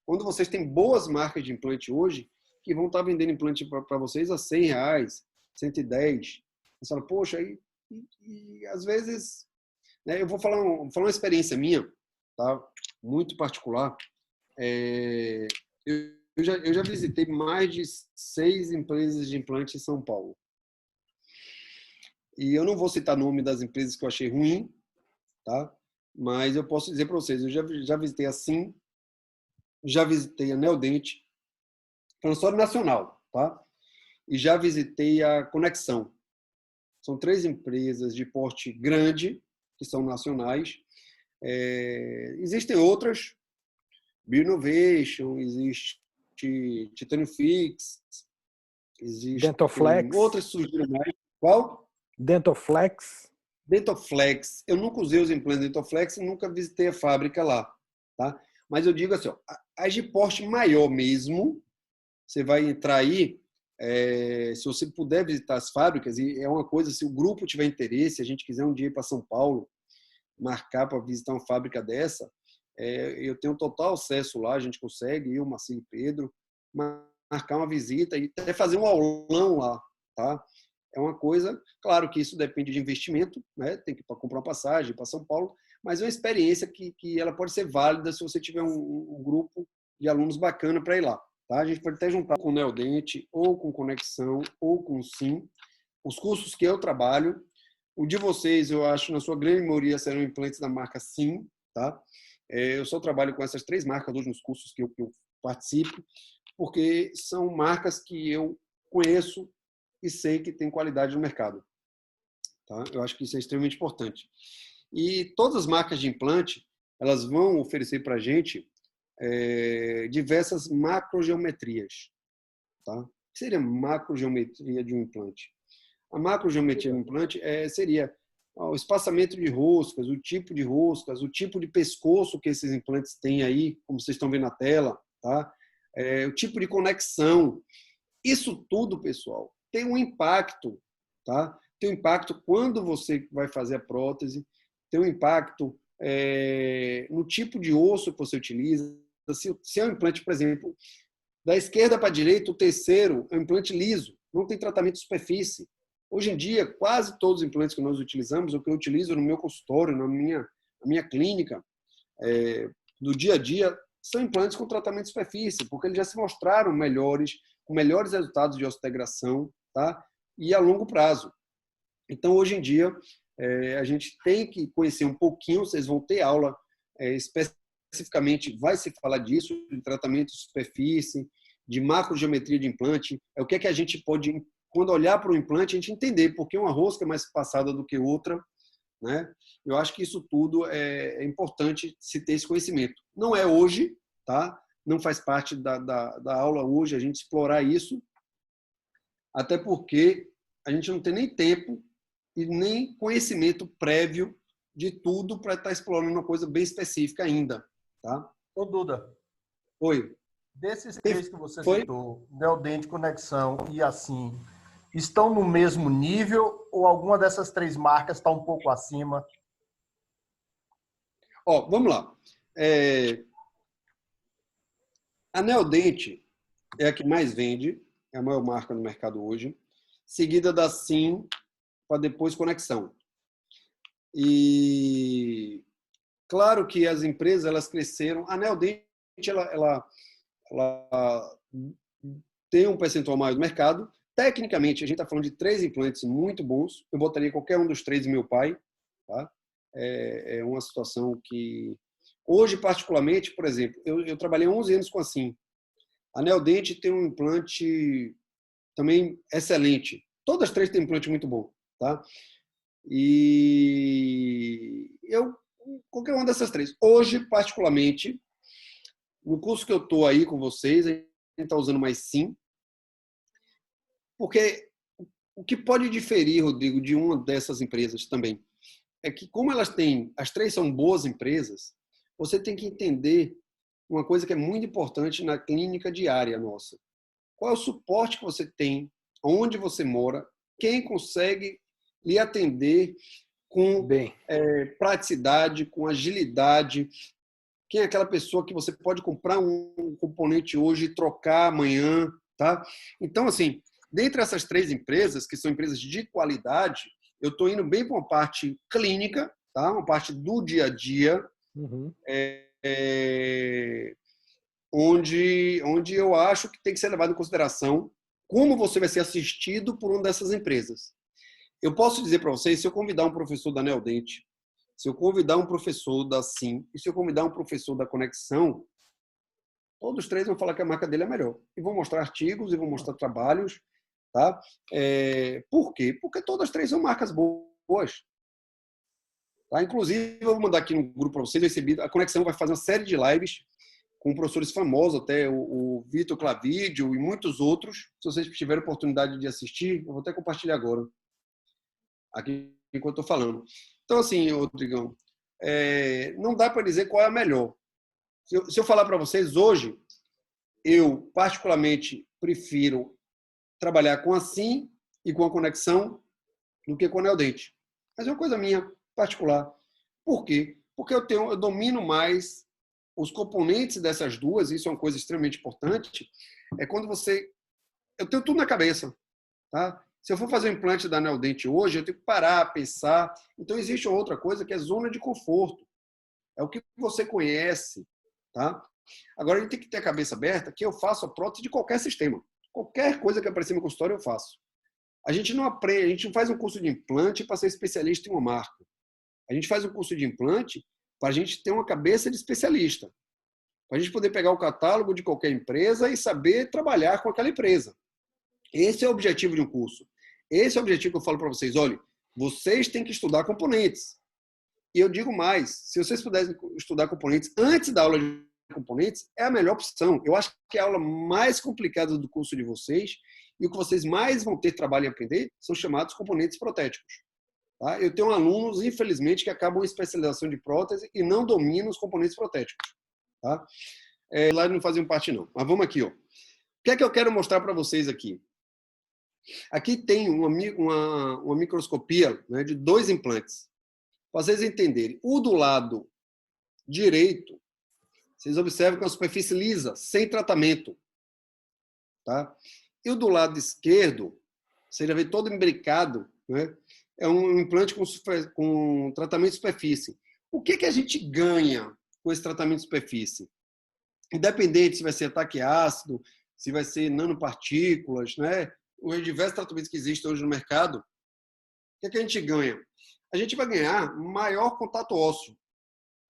Quando vocês têm boas marcas de implante hoje, que vão estar vendendo implante para vocês a 100 reais, 110. Você fala, poxa, e às vezes, né, eu vou falar uma experiência minha, tá? Muito particular. Eu já visitei mais de 6 empresas de implante em São Paulo. E eu não vou citar o nome das empresas que eu achei ruim, tá? Mas eu posso dizer para vocês, eu já visitei a Sim, já visitei a Neodente, consultório nacional, tá? E já visitei a Conexão. São 3 empresas de porte grande, que são nacionais. Existem outras, Bioinnovation, existe Titânio Fix, existem Dentoflex. outras surgiram mais. Qual? Dentoflex. Dentoflex. Eu nunca usei os implantes Dentoflex e nunca visitei a fábrica lá, tá? Mas eu digo assim, ó, as de porte maior mesmo, você vai entrar aí, se você puder visitar as fábricas, e é uma coisa, se o grupo tiver interesse, a gente quiser um dia ir para São Paulo, marcar para visitar uma fábrica dessa, eu tenho total acesso lá, a gente consegue, eu, Marcelo e Pedro, marcar uma visita e até fazer um aulão lá, tá? É uma coisa, claro que isso depende de investimento, né? Tem que comprar uma passagem para São Paulo, mas é uma experiência que ela pode ser válida se você tiver um grupo de alunos bacana para ir lá. Tá? A gente pode até juntar com o Neodente, ou com Conexão, ou com o Sim. Os cursos que eu trabalho, o de vocês, eu acho, na sua grande maioria, serão implantes da marca Sim. Tá? Eu só trabalho com essas 3 marcas hoje nos cursos que eu participo, porque são marcas que eu conheço e sei que tem qualidade no mercado. Tá? Eu acho que isso é extremamente importante. E todas as marcas de implante, elas vão oferecer para a gente diversas macrogeometrias. Tá? O que seria macrogeometria de um implante? A macrogeometria de um implante seria o espaçamento de roscas, o tipo de pescoço que esses implantes têm aí, como vocês estão vendo na tela, tá? O tipo de conexão. Isso tudo, pessoal, tem um impacto, tá? Tem um impacto quando você vai fazer a prótese, tem um impacto no tipo de osso que você utiliza. Se é um implante, por exemplo, da esquerda para a direita, o terceiro é um implante liso, não tem tratamento de superfície. Hoje em dia, quase todos os implantes que nós utilizamos, o que eu utilizo no meu consultório, na minha clínica, do dia a dia, são implantes com tratamento de superfície, porque eles já se mostraram melhores, com melhores resultados de osseodegradação, tá? E a longo prazo. Então, hoje em dia, a gente tem que conhecer um pouquinho, vocês vão ter aula especificamente, vai se falar disso, de tratamento de superfície, de macrogeometria de implante, o que é que a gente pode, quando olhar para o implante, a gente entender por que uma rosca é mais passada do que outra, né? Eu acho que isso tudo é importante se ter esse conhecimento. Não é hoje, tá? Não faz parte da aula hoje a gente explorar isso, até porque a gente não tem nem tempo e nem conhecimento prévio de tudo para estar explorando uma coisa bem específica ainda, tá? Ô, Duda, Oi. desses 3 que você Foi? citou, Neodente, Conexão e assim, estão no mesmo nível ou alguma dessas 3 marcas está um pouco acima? Vamos lá. A Neodente é a que mais vende, é a maior marca no mercado hoje, seguida da Sim, para depois Conexão. E Claro que as empresas elas cresceram. A Neodente ela tem um percentual maior do mercado. Tecnicamente, a gente está falando de 3 implantes muito bons. Eu botaria qualquer um dos 3 em meu pai. Tá? É uma situação que... Hoje, particularmente, por exemplo, eu trabalhei 11 anos com a Sim. A Neodente tem um implante também excelente. Todas as 3 têm um implante muito bom. Tá? E qualquer uma dessas 3. Hoje, particularmente, no curso que eu estou aí com vocês, a gente está usando mais Sim. Porque o que pode diferir, Rodrigo, de uma dessas empresas também, é que como elas têm, as 3 são boas empresas, você tem que entender uma coisa que é muito importante na clínica diária nossa. Qual é o suporte que você tem, onde você mora, quem consegue lhe atender com praticidade, com agilidade, quem é aquela pessoa que você pode comprar um componente hoje e trocar amanhã, tá? Então, assim, dentre essas 3 empresas, que são empresas de qualidade, eu estou indo bem para uma parte clínica, tá? Uma parte do dia a dia, onde eu acho que tem que ser levado em consideração como você vai ser assistido por uma dessas empresas. Eu posso dizer para vocês, se eu convidar um professor da Neodente, se eu convidar um professor da Sim e se eu convidar um professor da Conexão, todos os 3 vão falar que a marca dele é melhor. E vão mostrar artigos, e vão mostrar trabalhos. Tá? Por quê? Porque todas as 3 são marcas boas. Tá? Inclusive, eu vou mandar aqui no grupo para vocês. Recebido. A Conexão vai fazer uma série de lives com professores famosos, até o Vitor Clavídio e muitos outros. Se vocês tiverem oportunidade de assistir, eu vou até compartilhar agora, aqui enquanto eu estou falando. Então, assim, Rodrigão, não dá para dizer qual é a melhor. Se eu falar para vocês hoje, eu particularmente prefiro trabalhar com a Sim e com a Conexão do que com a Neodente. Mas é uma coisa minha particular. Por quê? Porque eu domino mais os componentes dessas duas, isso é uma coisa extremamente importante, é quando eu tenho tudo na cabeça. Tá? Se eu for fazer um implante da Neodente hoje, eu tenho que parar, pensar. Então, existe outra coisa que é zona de conforto. É o que você conhece. Tá? Agora, a gente tem que ter a cabeça aberta que eu faço a prótese de qualquer sistema. Qualquer coisa que aparecer no consultório, eu faço. A gente não aprende, a gente não faz um curso de implante para ser especialista em uma marca. A gente faz um curso de implante para a gente ter uma cabeça de especialista. Para a gente poder pegar o catálogo de qualquer empresa e saber trabalhar com aquela empresa. Esse é o objetivo de um curso. Esse é o objetivo que eu falo para vocês. Olha, vocês têm que estudar componentes. E eu digo mais, se vocês puderem estudar componentes antes da aula de componentes, é a melhor opção. Eu acho que é a aula mais complicada do curso de vocês e o que vocês mais vão ter trabalho em aprender são chamados componentes protéticos. Tá? Eu tenho alunos, infelizmente, que acabam em especialização de prótese e não dominam os componentes protéticos. Tá? Lá não faziam parte, não. Mas vamos aqui. Ó. O que é que eu quero mostrar para vocês aqui? Aqui tem uma microscopia, né, de 2 implantes. Para vocês entenderem. O do lado direito, vocês observam que é uma superfície lisa, sem tratamento. Tá? E o do lado esquerdo, você já vê todo imbricado, né? É um implante com tratamento de superfície. O que a gente ganha com esse tratamento de superfície? Independente se vai ser ataque ácido, se vai ser nanopartículas, né? Os diversos tratamentos que existem hoje no mercado, o que a gente ganha? A gente vai ganhar maior contato ósseo.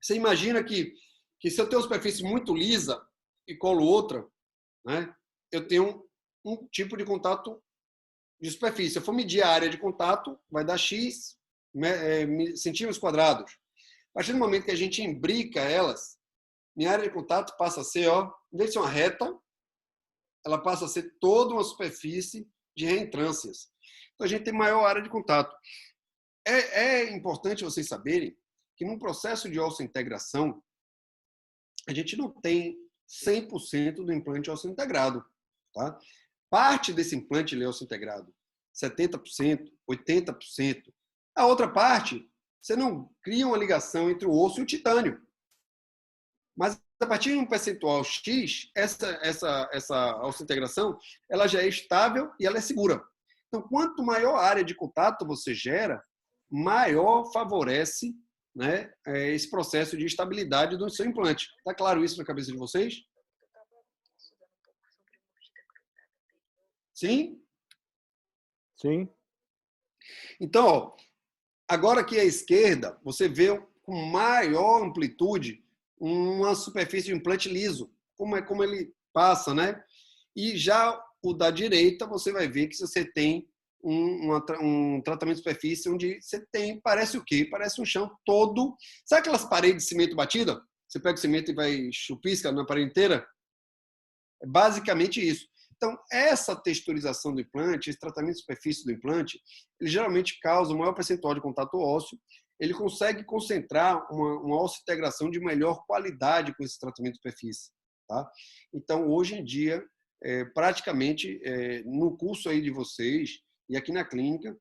Você imagina que se eu tenho uma superfície muito lisa e colo outra, né? Eu tenho um tipo de contato de superfície. Se eu for medir a área de contato, vai dar X centímetros quadrados. A partir do momento que a gente imbrica elas, minha área de contato passa a ser, ó, em vez de ser uma reta, ela passa a ser toda uma superfície de reentrâncias. Então, a gente tem maior área de contato. É importante vocês saberem que num processo de osso-integração, a gente não tem 100% do implante osso-integrado. Tá? Parte desse implante ele é osso-integrado. 70%, 80%. A outra parte, você não cria uma ligação entre o osso e o titânio. Mas a partir de um percentual X, essa osso-integração ela já é estável e ela é segura. Então, quanto maior a área de contato você gera, maior favorece né, esse processo de estabilidade do seu implante. Está claro isso na cabeça de vocês? Sim? Sim. Então, ó, agora aqui à esquerda, você vê com maior amplitude uma superfície de implante liso, como ele passa, né? E já o da direita, você vai ver que você tem um tratamento de superfície onde você tem, parece o quê? Parece um chão todo. Sabe aquelas paredes de cimento batida? Você pega o cimento e vai chupisca na parede inteira? É basicamente isso. Então, essa texturização do implante, esse tratamento de superfície do implante, ele geralmente causa um maior percentual de contato ósseo, ele consegue concentrar uma osseointegração de melhor qualidade com esse tratamento de superfície. Tá? Então, hoje em dia, praticamente, no curso aí de vocês e aqui na clínica,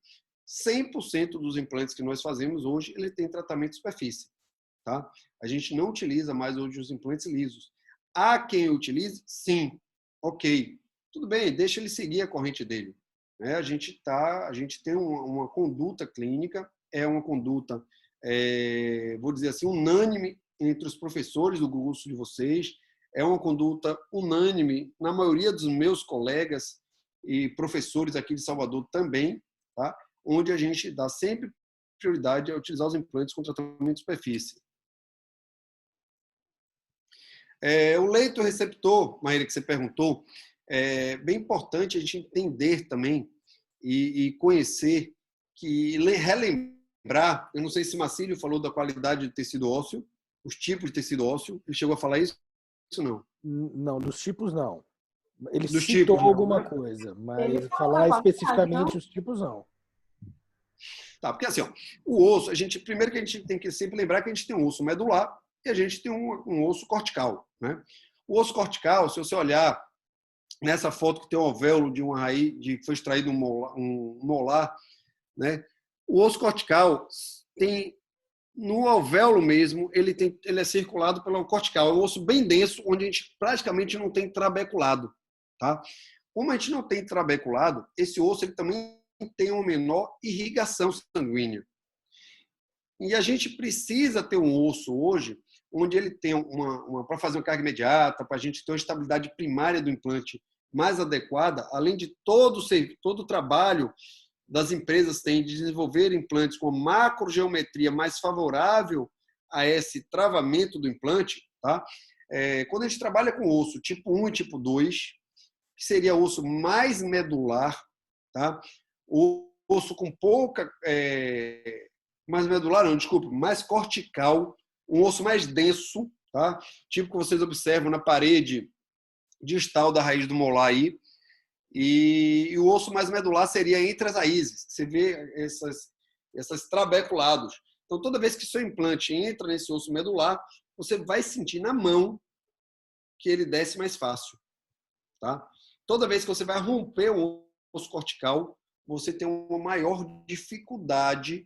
100% dos implantes que nós fazemos hoje, ele tem tratamento de superfície. Tá? A gente não utiliza mais hoje os implantes lisos. Há quem utilize? Sim. Ok. Tudo bem, deixa ele seguir a corrente dele. A gente tem uma conduta clínica, é uma conduta, vou dizer assim, unânime entre os professores do curso de vocês, é uma conduta unânime na maioria dos meus colegas e professores aqui de Salvador também, tá? Onde a gente dá sempre prioridade a utilizar os implantes com tratamento de superfície. O leito receptor, Maíra, que você perguntou, é bem importante a gente entender também e conhecer, relembrar, eu não sei se Marcílio falou da qualidade do tecido ósseo, os tipos de tecido ósseo, ele chegou a falar isso? Isso não. Não, dos tipos não. Ele Dos citou tipos, não, alguma né? coisa, Ele mas falou falar da qualidade, especificamente não? os tipos não. Tá, porque assim, ó, o osso, primeiro que a gente tem que sempre lembrar que a gente tem um osso medular e a gente tem um osso cortical, né? O osso cortical, se você olhar nessa foto que tem um alvéolo de uma raiz, que foi extraído um molar, né? O osso cortical tem, no alvéolo mesmo, ele é circulado pelo cortical. É um osso bem denso, onde a gente praticamente não tem trabeculado, tá? Como a gente não tem trabeculado, esse osso ele também tem uma menor irrigação sanguínea. E a gente precisa ter um osso hoje onde ele tem para fazer uma carga imediata, para a gente ter uma estabilidade primária do implante mais adequada, além de todo o trabalho das empresas têm de desenvolver implantes com macrogeometria mais favorável a esse travamento do implante, tá? Quando a gente trabalha com osso tipo 1 e tipo 2, que seria osso mais medular, tá? O osso com pouca... mais medular, não, desculpa, mais cortical, um osso mais denso, tá? Tipo que vocês observam na parede distal da raiz do molar aí. E o osso mais medular seria entre as raízes. Você vê essas trabeculados. Então, toda vez que seu implante entra nesse osso medular, você vai sentir na mão que ele desce mais fácil. Tá? Toda vez que você vai romper o osso cortical, você tem uma maior dificuldade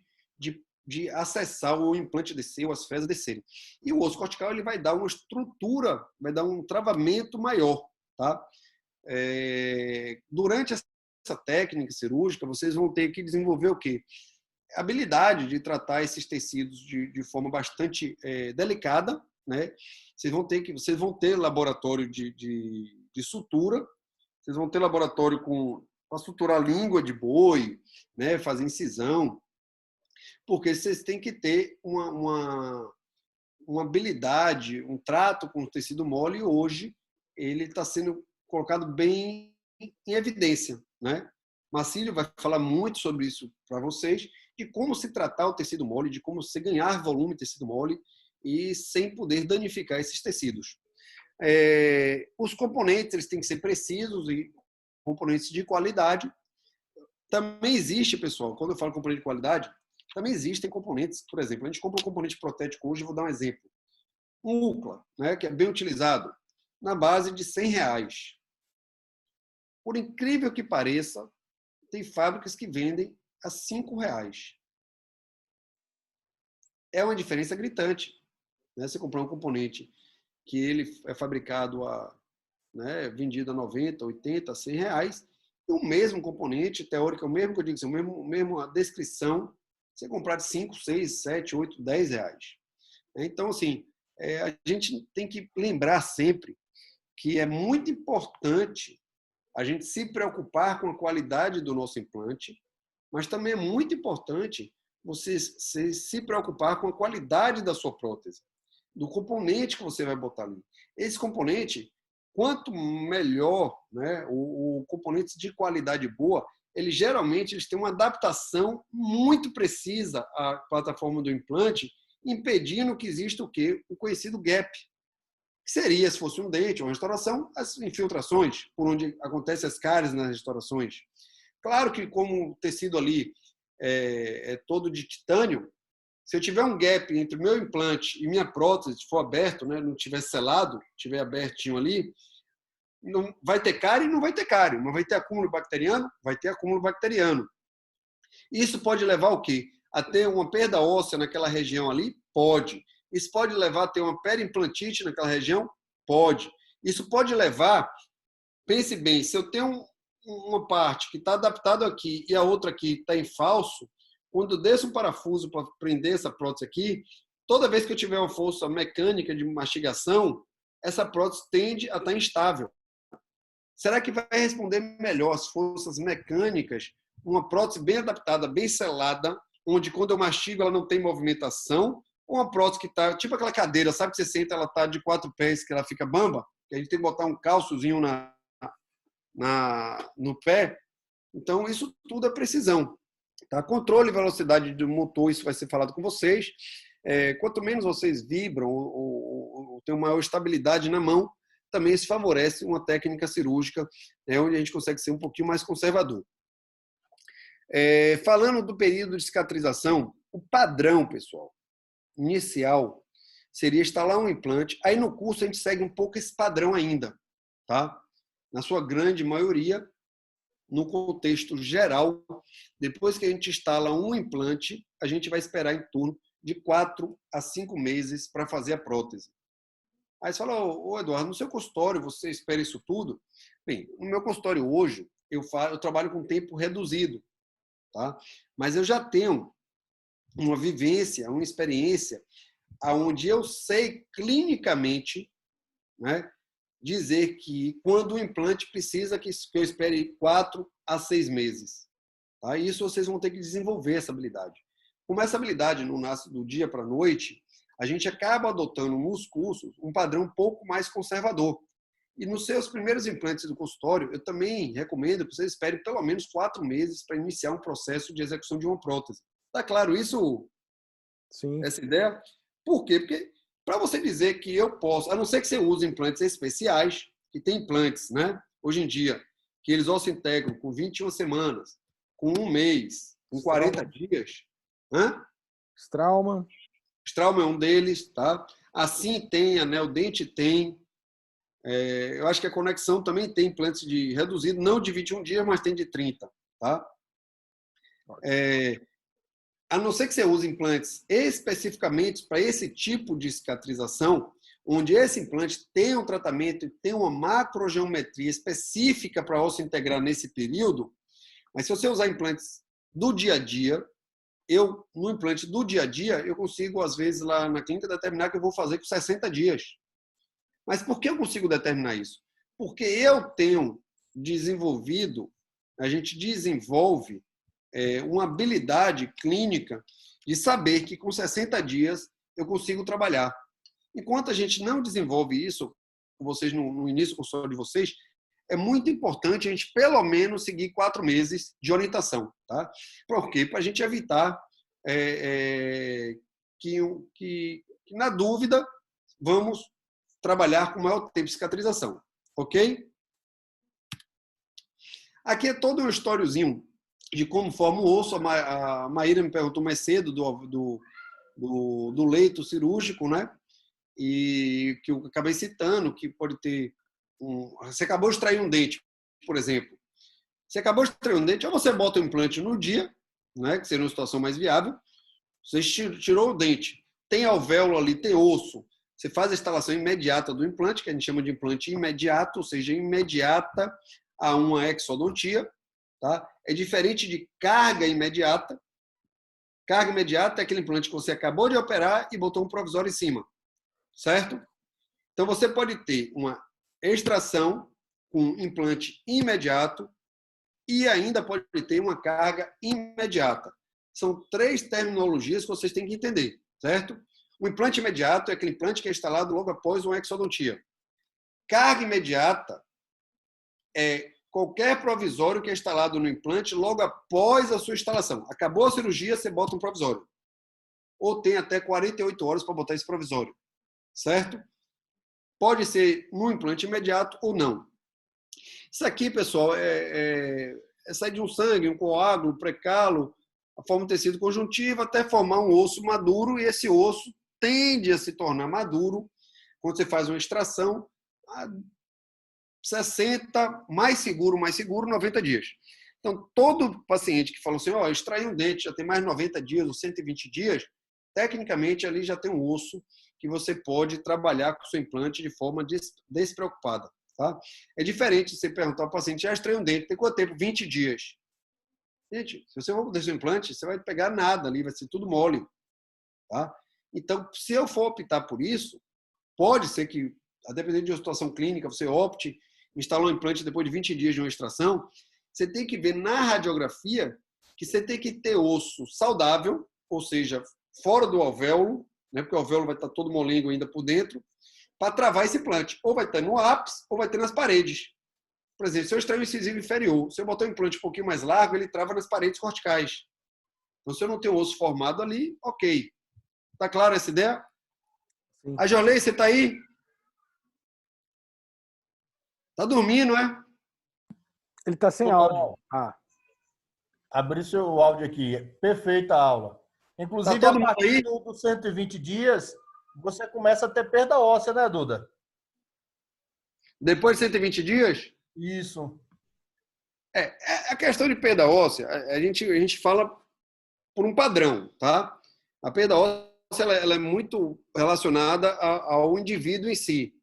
de acessar o implante descer, ou as fezes descerem. E o osso cortical ele vai dar uma estrutura, vai dar um travamento maior. Tá? Durante essa técnica cirúrgica, vocês vão ter que desenvolver o quê? A habilidade de tratar esses tecidos de forma bastante delicada, né? Vocês vão ter laboratório de sutura, vocês vão ter laboratório para suturar a língua de boi, né? Fazer incisão, porque vocês têm que ter uma habilidade, um trato com o tecido mole, e hoje ele está sendo colocado bem em evidência, né? Marcílio vai falar muito sobre isso para vocês, de como se tratar o tecido mole, de como se ganhar volume de tecido mole e sem poder danificar esses tecidos. Os componentes eles têm que ser precisos e componentes de qualidade. Também existe, pessoal, quando eu falo componente de qualidade, também existem componentes, por exemplo, a gente compra um componente protético hoje, vou dar um exemplo. Um UCLA, né, que é bem utilizado, na base de R$100. Por incrível que pareça, tem fábricas que vendem a R$5. É uma diferença gritante. Né? Você comprar um componente que ele é fabricado vendido a 90, 80, R$100, e o mesmo componente, teórico, o mesmo que eu digo, a mesma descrição, você comprar de 5, 6, 7, 8, 10 reais. Então, assim, a gente tem que lembrar sempre que é muito importante a gente se preocupar com a qualidade do nosso implante, mas também é muito importante você se preocupar com a qualidade da sua prótese, do componente que você vai botar ali. Esse componente, quanto melhor, né, o componente de qualidade boa, eles têm uma adaptação muito precisa à plataforma do implante, impedindo que exista o quê? O conhecido gap. Que seria, se fosse um dente ou uma restauração, as infiltrações, por onde acontecem as cáries nas restaurações. Claro que como o tecido ali é todo de titânio, se eu tiver um gap entre o meu implante e minha prótese, se for aberto, né, não tiver selado, tiver abertinho ali, não vai ter cárie e não vai ter cárie, mas vai ter acúmulo bacteriano, vai ter acúmulo bacteriano. Isso pode levar o quê? A ter uma perda óssea naquela região ali? Pode. Isso pode levar a ter uma periimplantite naquela região? Pode. Isso pode levar, pense bem, se eu tenho uma parte que está adaptada aqui e a outra aqui está em falso, quando eu desço um parafuso para prender essa prótese aqui, toda vez que eu tiver uma força mecânica de mastigação, essa prótese tende a estar instável. Será que vai responder melhor as forças mecânicas, uma prótese bem adaptada, bem selada, onde quando eu mastigo ela não tem movimentação, ou uma prótese que está, tipo aquela cadeira, sabe que você senta, ela está de 4 pés, que ela fica bamba, que a gente tem que botar um calçozinho no pé. Então, isso tudo é precisão. Tá? Controle e velocidade do motor, isso vai ser falado com vocês. Quanto menos vocês vibram ou têm uma maior estabilidade na mão, também isso favorece uma técnica cirúrgica, onde a gente consegue ser um pouquinho mais conservador. Falando do período de cicatrização, o padrão, pessoal, inicial, seria instalar um implante. Aí no curso a gente segue um pouco esse padrão ainda, tá? Na sua grande maioria, no contexto geral, depois que a gente instala um implante, a gente vai esperar em torno de 4 a 5 meses para fazer a prótese. Aí você fala, ô Eduardo, no seu consultório você espera isso tudo? Bem, no meu consultório hoje, eu trabalho com tempo reduzido, tá? Mas eu já tenho uma vivência, uma experiência, onde eu sei clinicamente, né, dizer que quando o implante precisa que eu espere 4 a 6 meses. Tá? Isso vocês vão ter que desenvolver essa habilidade. Como essa habilidade não nasce do dia para a noite, a gente acaba adotando nos cursos um padrão um pouco mais conservador. E nos seus primeiros implantes do consultório, eu também recomendo que vocês esperem pelo menos 4 meses para iniciar um processo de execução de uma prótese. Tá claro isso? Sim. Essa ideia? Por quê? Porque para você dizer que eu posso, a não ser que você use implantes especiais, que tem implantes, né? Hoje em dia, que eles ossintegram com 21 semanas, com 1 mês, com 40 dias. Straumann. Straumann é um deles, tá? Assim tem, a Neodente tem. Eu acho que a Conexão também tem implantes de reduzido, não de 21 dias, mas tem de 30, tá? A não ser que você use implantes especificamente para esse tipo de cicatrização, onde esse implante tem um tratamento e tem uma macrogeometria específica para osso integrar nesse período, mas se você usar implantes do dia a dia, no implante do dia a dia, eu consigo, às vezes, lá na clínica, determinar que eu vou fazer com 60 dias. Mas por que eu consigo determinar isso? Porque eu tenho desenvolvido, a gente desenvolve uma habilidade clínica de saber que com 60 dias eu consigo trabalhar. Enquanto a gente não desenvolve isso, vocês no início do consultório de vocês, é muito importante a gente pelo menos seguir 4 meses de orientação. Tá? Por quê? Para a gente evitar que, na dúvida, vamos trabalhar com maior tempo de cicatrização. Ok? Aqui é todo um historiozinho de como forma o osso. A Maíra me perguntou mais cedo do leito cirúrgico, né? E que eu acabei citando, que pode ter você acabou de extrair um dente, por exemplo. Você acabou de extrair um dente, ou você bota o implante no dia, né, que seria uma situação mais viável, você tirou o dente, tem alvéolo ali, tem osso, você faz a instalação imediata do implante, que a gente chama de implante imediato, ou seja, imediata a uma exodontia. Tá? É diferente de carga imediata. Carga imediata é aquele implante que você acabou de operar e botou um provisório em cima, certo? Então, você pode ter uma extração com implante imediato e ainda pode ter uma carga imediata. São 3 terminologias que vocês têm que entender, certo? O implante imediato é aquele implante que é instalado logo após uma exodontia. Carga imediata é qualquer provisório que é instalado no implante logo após a sua instalação. Acabou a cirurgia, você bota um provisório. Ou tem até 48 horas para botar esse provisório, certo? Pode ser no implante imediato ou não. Isso aqui, pessoal, é sair de um sangue, um coágulo, precalo, a forma de tecido conjuntivo, até formar um osso maduro, e esse osso tende a se tornar maduro quando você faz uma extração a 60, mais seguro, 90 dias. Então, todo paciente que falou assim, extrair um dente já tem mais de 90 dias ou 120 dias, tecnicamente ali já tem um osso que você pode trabalhar com o seu implante de forma despreocupada. Tá? É diferente de você perguntar ao paciente, já extraiu um dente, tem quanto tempo? 20 dias. Gente, se você for fazer seu implante, você vai pegar nada ali, vai ser tudo mole. Tá? Então, se eu for optar por isso, pode ser que, a depender de uma situação clínica, você opte, instalar um implante depois de 20 dias de uma extração, você tem que ver na radiografia que você tem que ter osso saudável, ou seja, fora do alvéolo, né, porque o alvéolo vai estar todo molengo ainda por dentro, para travar esse implante. Ou vai ter no ápice, ou vai ter nas paredes. Por exemplo, se eu extrair o incisivo inferior, se eu botar um implante um pouquinho mais largo, ele trava nas paredes corticais. Então, se eu não tenho osso formado ali, ok. Tá claro essa ideia? Sim. A Jorlei, você tá aí? Tá dormindo, é? Ele tá sem áudio. Abri seu áudio aqui. Perfeita a aula. Inclusive, Tá todo a mundo partir aí? dos 120 dias, você começa a ter perda óssea, né, Duda? Depois de 120 dias? Isso. A questão de perda óssea, a gente fala por um padrão, tá? A perda óssea ela é muito relacionada ao indivíduo em si.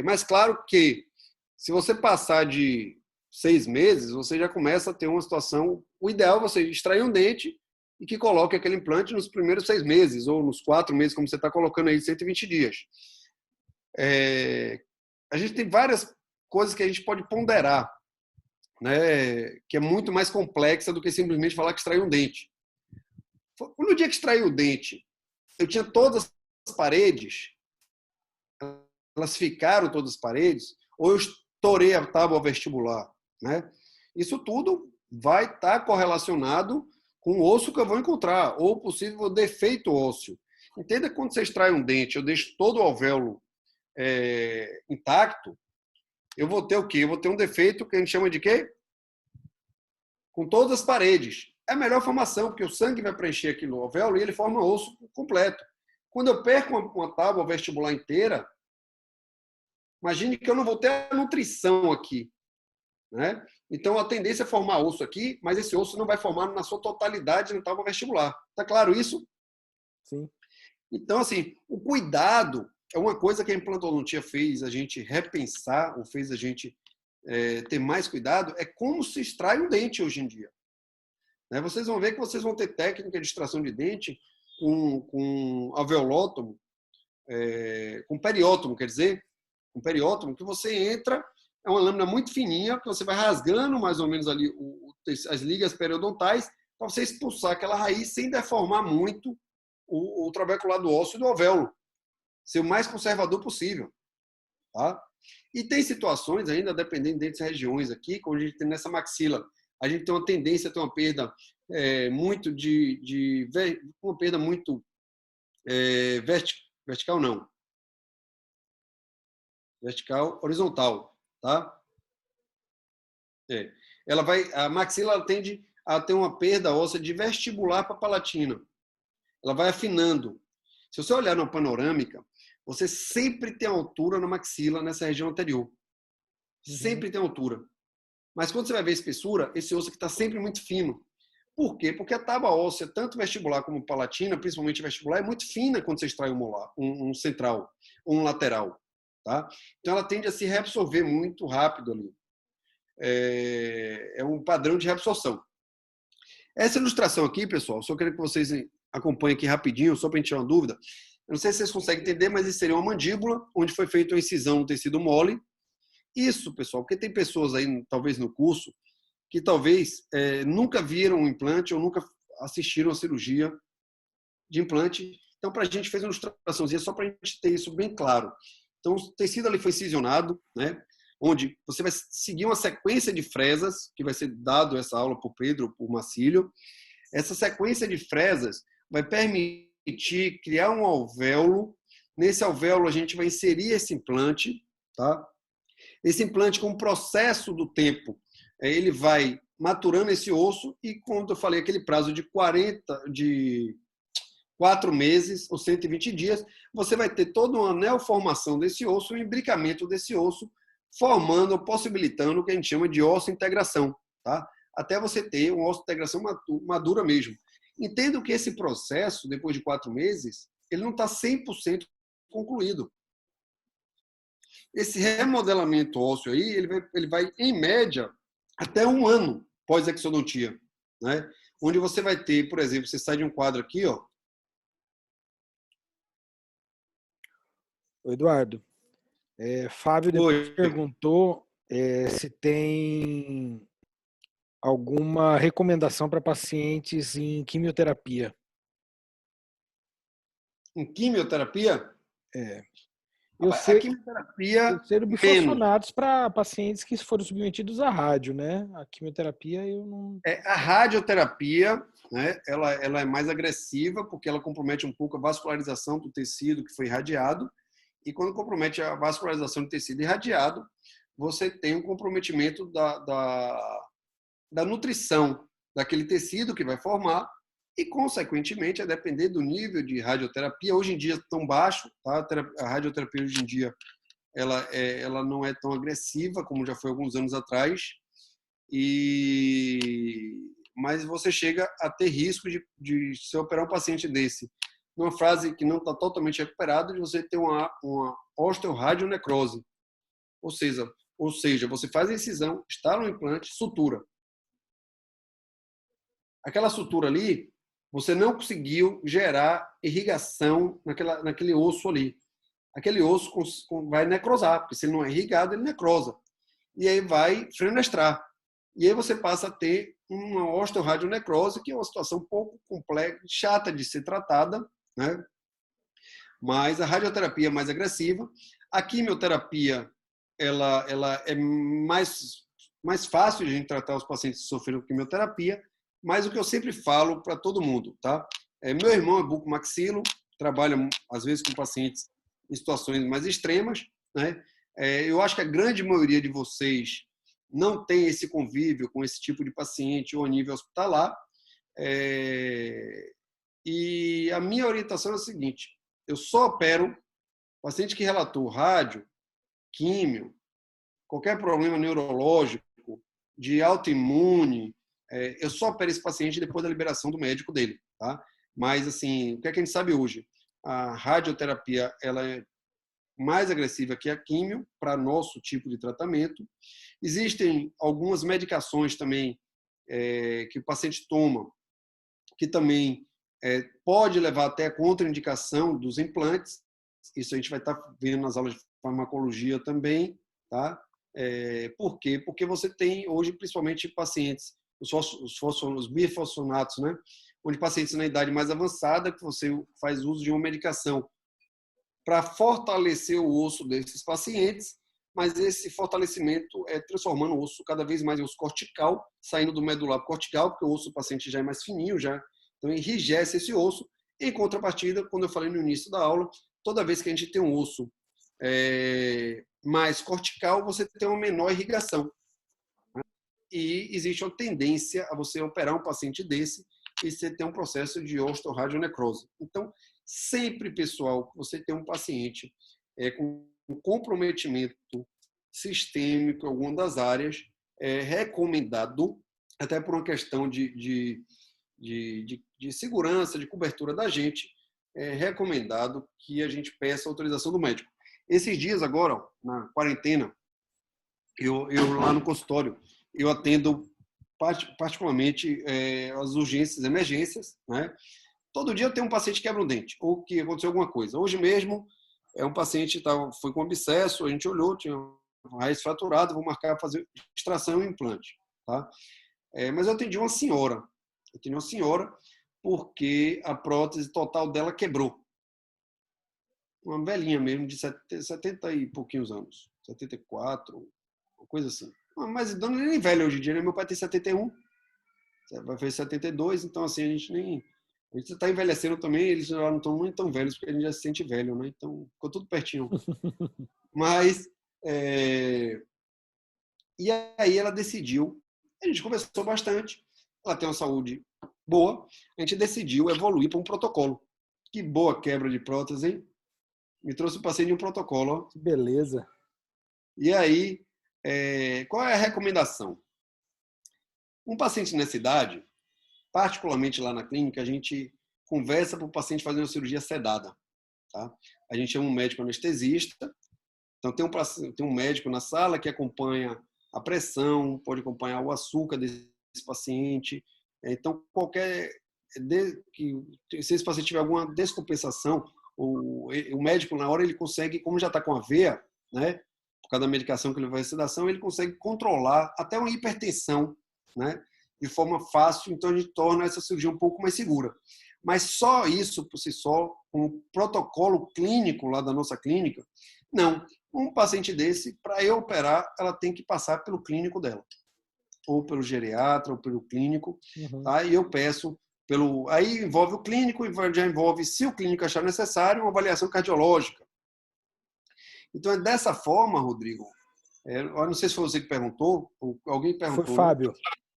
Mas claro que se você passar de 6 meses, você já começa a ter uma situação. O ideal é você extrair um dente e que coloque aquele implante nos primeiros 6 meses, ou nos 4 meses, como você está colocando aí, 120 dias. A gente tem várias coisas que a gente pode ponderar, né, que é muito mais complexa do que simplesmente falar que extraiu um dente. No dia que extraiu o dente, eu tinha todas as paredes, elas ficaram todas as paredes, ou eu estourei a tábua vestibular, né? Isso tudo vai estar correlacionado com o osso que eu vou encontrar, ou possível defeito ósseo. Entenda que quando você extrai um dente, eu deixo todo o alvéolo intacto, eu vou ter o quê? Eu vou ter um defeito que a gente chama de quê? Com todas as paredes. É a melhor formação, porque o sangue vai preencher aquilo no alvéolo e ele forma osso completo. Quando eu perco uma tábua vestibular inteira, imagine que eu não vou ter a nutrição aqui, né? Então, a tendência é formar osso aqui, mas esse osso não vai formar na sua totalidade na tábua vestibular. Tá claro isso? Sim. Então, assim, o cuidado é uma coisa que a implantodontia fez a gente repensar, ou fez a gente ter mais cuidado, é como se extrai um dente hoje em dia. Né? Vocês vão ver que vocês vão ter técnica de extração de dente com alveolótomo, com periótomo, quer dizer, com periótomo, que você entra, é uma lâmina muito fininha, que você vai rasgando mais ou menos ali as ligas periodontais, para você expulsar aquela raiz sem deformar muito o trabeculado ósseo do alvéolo. Ser o mais conservador possível. Tá? E tem situações ainda, dependendo dessas regiões aqui, como a gente tem nessa maxila, a gente tem uma tendência a ter uma perda muito uma perda muito vertical, não. Vertical, horizontal, tá? A maxila ela tende a ter uma perda óssea de vestibular para palatina. Ela vai afinando. Se você olhar na panorâmica, você sempre tem altura na maxila nessa região anterior. Sempre tem altura. Mas quando você vai ver a espessura, esse osso aqui está sempre muito fino. Por quê? Porque a tábua óssea, tanto vestibular como palatina, principalmente vestibular, é muito fina quando você extrai um molar, um central ou um lateral. Tá? Então ela tende a se reabsorver muito rápido ali. É um padrão de reabsorção. Essa ilustração aqui, pessoal, só quero que vocês acompanhem aqui rapidinho, só para a gente tirar uma dúvida. Eu não sei se vocês conseguem entender, mas isso seria uma mandíbula, onde foi feita uma incisão no tecido mole. Isso, pessoal, porque tem pessoas aí, talvez no curso, que talvez nunca viram um implante ou nunca assistiram a cirurgia de implante. Então, para a gente fez uma ilustraçãozinha só para a gente ter isso bem claro. Então, o tecido ali foi incisionado, né? Onde você vai seguir uma sequência de fresas, que vai ser dado essa aula por Pedro, por Marcílio. Essa sequência de fresas vai permitir criar um alvéolo. Nesse alvéolo, a gente vai inserir esse implante, tá? Esse implante, com o processo do tempo, ele vai maturando esse osso e, quando eu falei, aquele prazo de 4 meses ou 120 dias, você vai ter toda uma neoformação desse osso, um imbricamento desse osso, formando, possibilitando o que a gente chama de osso-integração, tá? Até você ter uma osso-integração madura mesmo. Entendo que esse processo, depois de 4 meses, ele não está 100% concluído. Esse remodelamento ósseo aí, ele vai, em média, até 1 ano pós-exodontia, né? Onde você vai ter, por exemplo, você sai de um quadro aqui, ó. Eduardo, Fábio depois perguntou se tem alguma recomendação para pacientes em quimioterapia. Em quimioterapia? Eu sei, a quimioterapia bifosfonados para pacientes que foram submetidos à rádio, né? A quimioterapia eu não... A radioterapia, né, ela é mais agressiva porque ela compromete um pouco a vascularização do tecido que foi irradiado. E quando compromete a vascularização do tecido irradiado, você tem um comprometimento da nutrição daquele tecido que vai formar e, consequentemente, a depender do nível de radioterapia, hoje em dia tão baixo, tá? A radioterapia hoje em dia ela não é tão agressiva como já foi alguns anos atrás, mas você chega a ter risco de se operar um paciente desse numa fase que não está totalmente recuperada, de você ter uma osteoradionecrose. Ou seja, você faz a incisão, instala um implante, sutura. Aquela sutura ali, você não conseguiu gerar irrigação naquele osso ali. Aquele osso vai necrosar, porque se ele não é irrigado, ele necrosa. E aí vai fenestrar. E aí você passa a ter uma osteoradionecrose, que é uma situação um pouco complexa, chata de ser tratada, né? Mas a radioterapia é mais agressiva. A quimioterapia ela é mais fácil de a gente tratar os pacientes que sofreram quimioterapia, mas o que eu sempre falo para todo mundo, tá? Meu irmão é bucomaxilo, trabalha às vezes com pacientes em situações mais extremas, né? Eu acho que a grande maioria de vocês não tem esse convívio com esse tipo de paciente ou a nível hospitalar. E a minha orientação é a seguinte: eu só opero paciente que relatou rádio, químio, qualquer problema neurológico, de autoimune, eu só opero esse paciente depois da liberação do médico dele, tá? Mas, assim, o que é que a gente sabe hoje? A radioterapia, ela é mais agressiva que a químio para nosso tipo de tratamento. Existem algumas medicações também que o paciente toma, que também pode levar até a contraindicação dos implantes. Isso a gente vai estar vendo nas aulas de farmacologia também, tá? Por quê? Porque você tem hoje, principalmente, pacientes, os bifosfonatos, né? Onde pacientes na idade mais avançada, que você faz uso de uma medicação para fortalecer o osso desses pacientes, mas esse fortalecimento é transformando o osso cada vez mais em osso cortical, saindo do medular cortical, porque o osso do paciente já é mais fininho, então enrijece esse osso. Em contrapartida, quando eu falei no início da aula, toda vez que a gente tem um osso mais cortical, você tem uma menor irrigação. E existe uma tendência a você operar um paciente desse e você ter um processo de osteoradionecrose. Então, sempre, pessoal, você tem um paciente com um comprometimento sistêmico em alguma das áreas, recomendado, até por uma questão de segurança, de cobertura da gente, é recomendado que a gente peça a autorização do médico. Esses dias agora, ó, na quarentena, eu lá no consultório, eu atendo particularmente as urgências, emergências, né? Todo dia eu tenho um paciente que quebra um dente ou que aconteceu alguma coisa. Hoje mesmo um paciente foi com abscesso, a gente olhou, tinha uma raiz fraturada, vou marcar para fazer extração e implante, tá? Mas eu atendi uma senhora. Porque a prótese total dela quebrou. Uma velhinha mesmo, de 70 e pouquinhos anos. 74, uma coisa assim. Mas não é nem velho hoje em dia, né? Meu pai tem 71, vai fazer 72, então assim, a gente está envelhecendo também, eles já não estão muito tão velhos, porque a gente já se sente velho, né? Então, ficou tudo pertinho. Mas, e aí ela decidiu, a gente conversou bastante, ela tem uma saúde boa, a gente decidiu evoluir para um protocolo. Que boa quebra de prótese, hein? Me trouxe o paciente de um protocolo. Ó. Que beleza. E aí, qual é a recomendação? Um paciente nessa idade, particularmente lá na clínica, a gente conversa para o paciente fazer uma cirurgia sedada. Tá? A gente chama um médico anestesista. Então, tem um médico na sala que acompanha a pressão, pode acompanhar o açúcar desse paciente. Então, se esse paciente tiver alguma descompensação, o médico, na hora, ele consegue, como já está com a veia, né, por causa da medicação que ele vai sedação, ele consegue controlar até uma hipertensão, né, de forma fácil. Então, a gente torna essa cirurgia um pouco mais segura. Mas só isso, por si só, com o protocolo clínico lá da nossa clínica, não. Um paciente desse, para eu operar, ela tem que passar pelo clínico dela. Ou pelo geriatra, ou pelo clínico. Uhum. Tá? E eu peço Aí envolve o clínico e já envolve, se o clínico achar necessário, uma avaliação cardiológica. Então, é dessa forma, Rodrigo. Eu não sei se foi você que perguntou, ou alguém perguntou. Foi Fábio.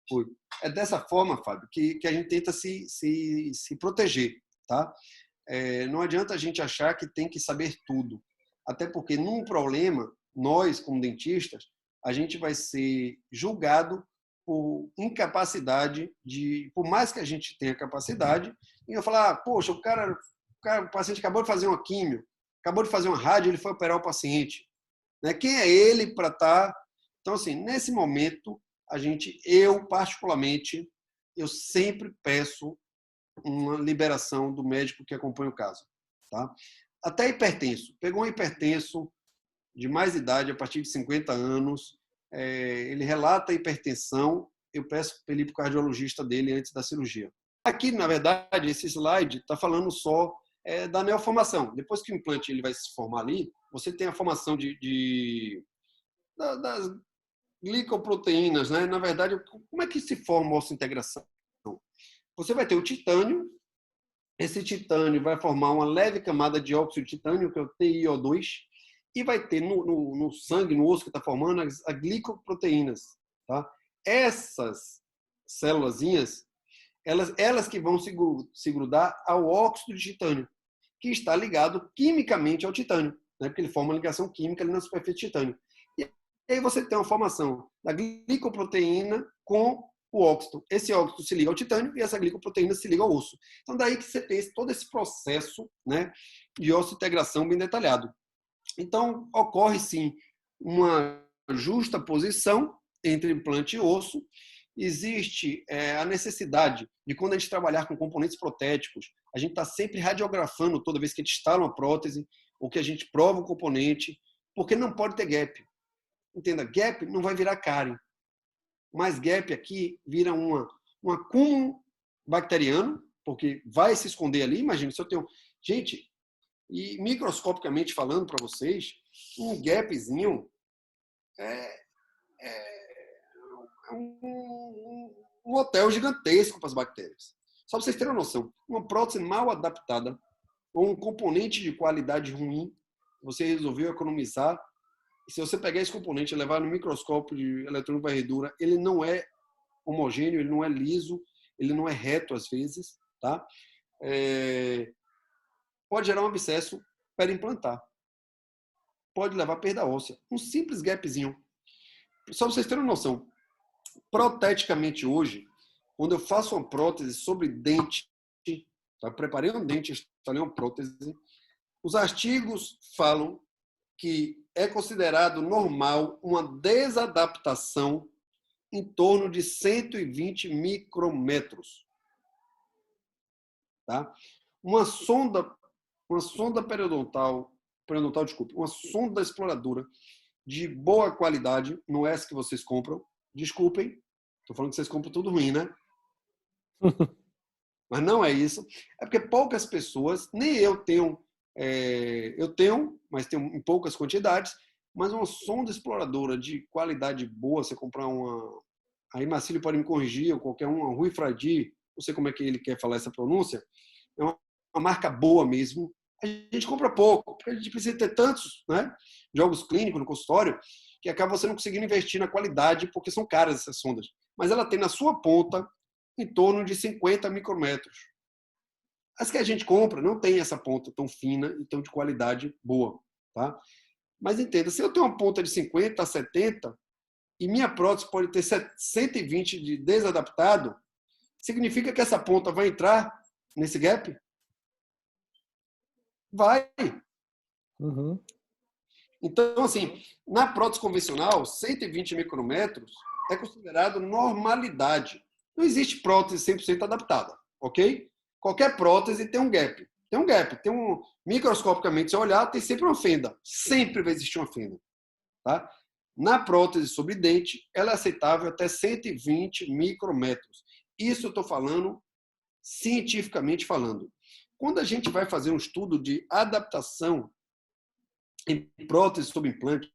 Foi. É dessa forma, Fábio, que a gente tenta se proteger. Tá? Não adianta a gente achar que tem que saber tudo. Até porque, num problema, nós, como dentistas, a gente vai ser julgado por incapacidade por mais que a gente tenha capacidade, e eu falar, poxa, o paciente acabou de fazer uma químio, acabou de fazer uma rádio, ele foi operar o paciente. Né? Quem é ele para estar... Então, assim, nesse momento, eu particularmente, eu sempre peço uma liberação do médico que acompanha o caso. Tá? Até hipertenso. Pegou um hipertenso de mais idade, a partir de 50 anos, ele relata a hipertensão, eu peço para ele ir para o cardiologista dele antes da cirurgia. Aqui, na verdade, esse slide está falando só da neoformação. Depois que o implante ele vai se formar ali, você tem a formação das glicoproteínas. Né? Na verdade, como é que se forma a osseointegração? Você vai ter o titânio, esse titânio vai formar uma leve camada de óxido de titânio, que é o TiO2, e vai ter no sangue, no osso que está formando, as glicoproteínas. Tá? Essas célulazinhas, elas que vão se grudar ao óxido de titânio, que está ligado quimicamente ao titânio, né? Porque ele forma uma ligação química ali na superfície de titânio. E aí você tem uma formação da glicoproteína com o óxido. Esse óxido se liga ao titânio e essa glicoproteína se liga ao osso. Então, daí que você tem todo esse processo, né, de osseointegração bem detalhado. Então, ocorre, sim, uma justa posição entre implante e osso. Existe a necessidade de, quando a gente trabalhar com componentes protéticos, a gente está sempre radiografando toda vez que a gente instala uma prótese ou que a gente prova um componente, porque não pode ter gap. Entenda, gap não vai virar cárie. Mas gap aqui vira um acúmulo bacteriano, porque vai se esconder ali. Imagina, se eu tenho... Gente, e microscopicamente falando para vocês, um gapzinho é um hotel gigantesco para as bactérias. Só para vocês terem uma noção, uma prótese mal adaptada ou um componente de qualidade ruim, você resolveu economizar. E se você pegar esse componente e levar no microscópio de eletrovarredura, ele não é homogêneo, ele não é liso, ele não é reto às vezes, tá? Pode gerar um abscesso perimplantar. Pode levar a perda óssea. Um simples gapzinho. Só para vocês terem uma noção, proteticamente hoje, quando eu faço uma prótese sobre dente, tá? Preparei um dente, instalei uma prótese, os artigos falam que é considerado normal uma desadaptação em torno de 120 micrômetros. Tá? Uma sonda periodontal, desculpe, uma sonda exploradora de boa qualidade, não é essa que vocês compram, desculpem, estou falando que vocês compram tudo ruim, né? Mas não é isso. É porque poucas pessoas, nem eu tenho, mas tenho em poucas quantidades, mas uma sonda exploradora de qualidade boa, você comprar uma... Aí Marcílio pode me corrigir, ou qualquer um, Rui Fradi, não sei como é que ele quer falar essa pronúncia, é uma marca boa mesmo. A gente compra pouco, porque a gente precisa ter tantos, né, jogos clínicos no consultório, que acaba você não conseguindo investir na qualidade, porque são caras essas sondas. Mas ela tem na sua ponta em torno de 50 micrômetros. As que a gente compra não tem essa ponta tão fina e tão de qualidade boa. Tá? Mas entenda, se eu tenho uma ponta de 50 a 70 e minha prótese pode ter 120 de desadaptado, significa que essa ponta vai entrar nesse gap? Vai. Uhum. Então, assim, na prótese convencional, 120 micrômetros é considerado normalidade. Não existe prótese 100% adaptada, ok? Qualquer prótese tem um gap. Tem um... Microscopicamente, se eu olhar, tem sempre uma fenda. Sempre vai existir uma fenda. Tá? Na prótese sobre dente, ela é aceitável até 120 micrômetros. Isso eu estou falando cientificamente falando. Quando a gente vai fazer um estudo de adaptação em prótese sobre implante,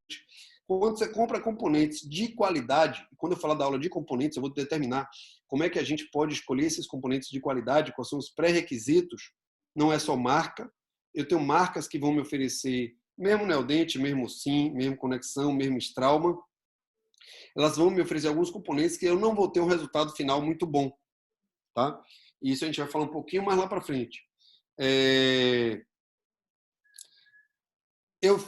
quando você compra componentes de qualidade, quando eu falar da aula de componentes, eu vou determinar como é que a gente pode escolher esses componentes de qualidade, quais são os pré-requisitos, não é só marca. Eu tenho marcas que vão me oferecer mesmo neodente, mesmo sim, mesmo conexão, mesmo estrauma. Elas vão me oferecer alguns componentes que eu não vou ter um resultado final muito bom. Tá? E isso a gente vai falar um pouquinho mais lá para frente. Eu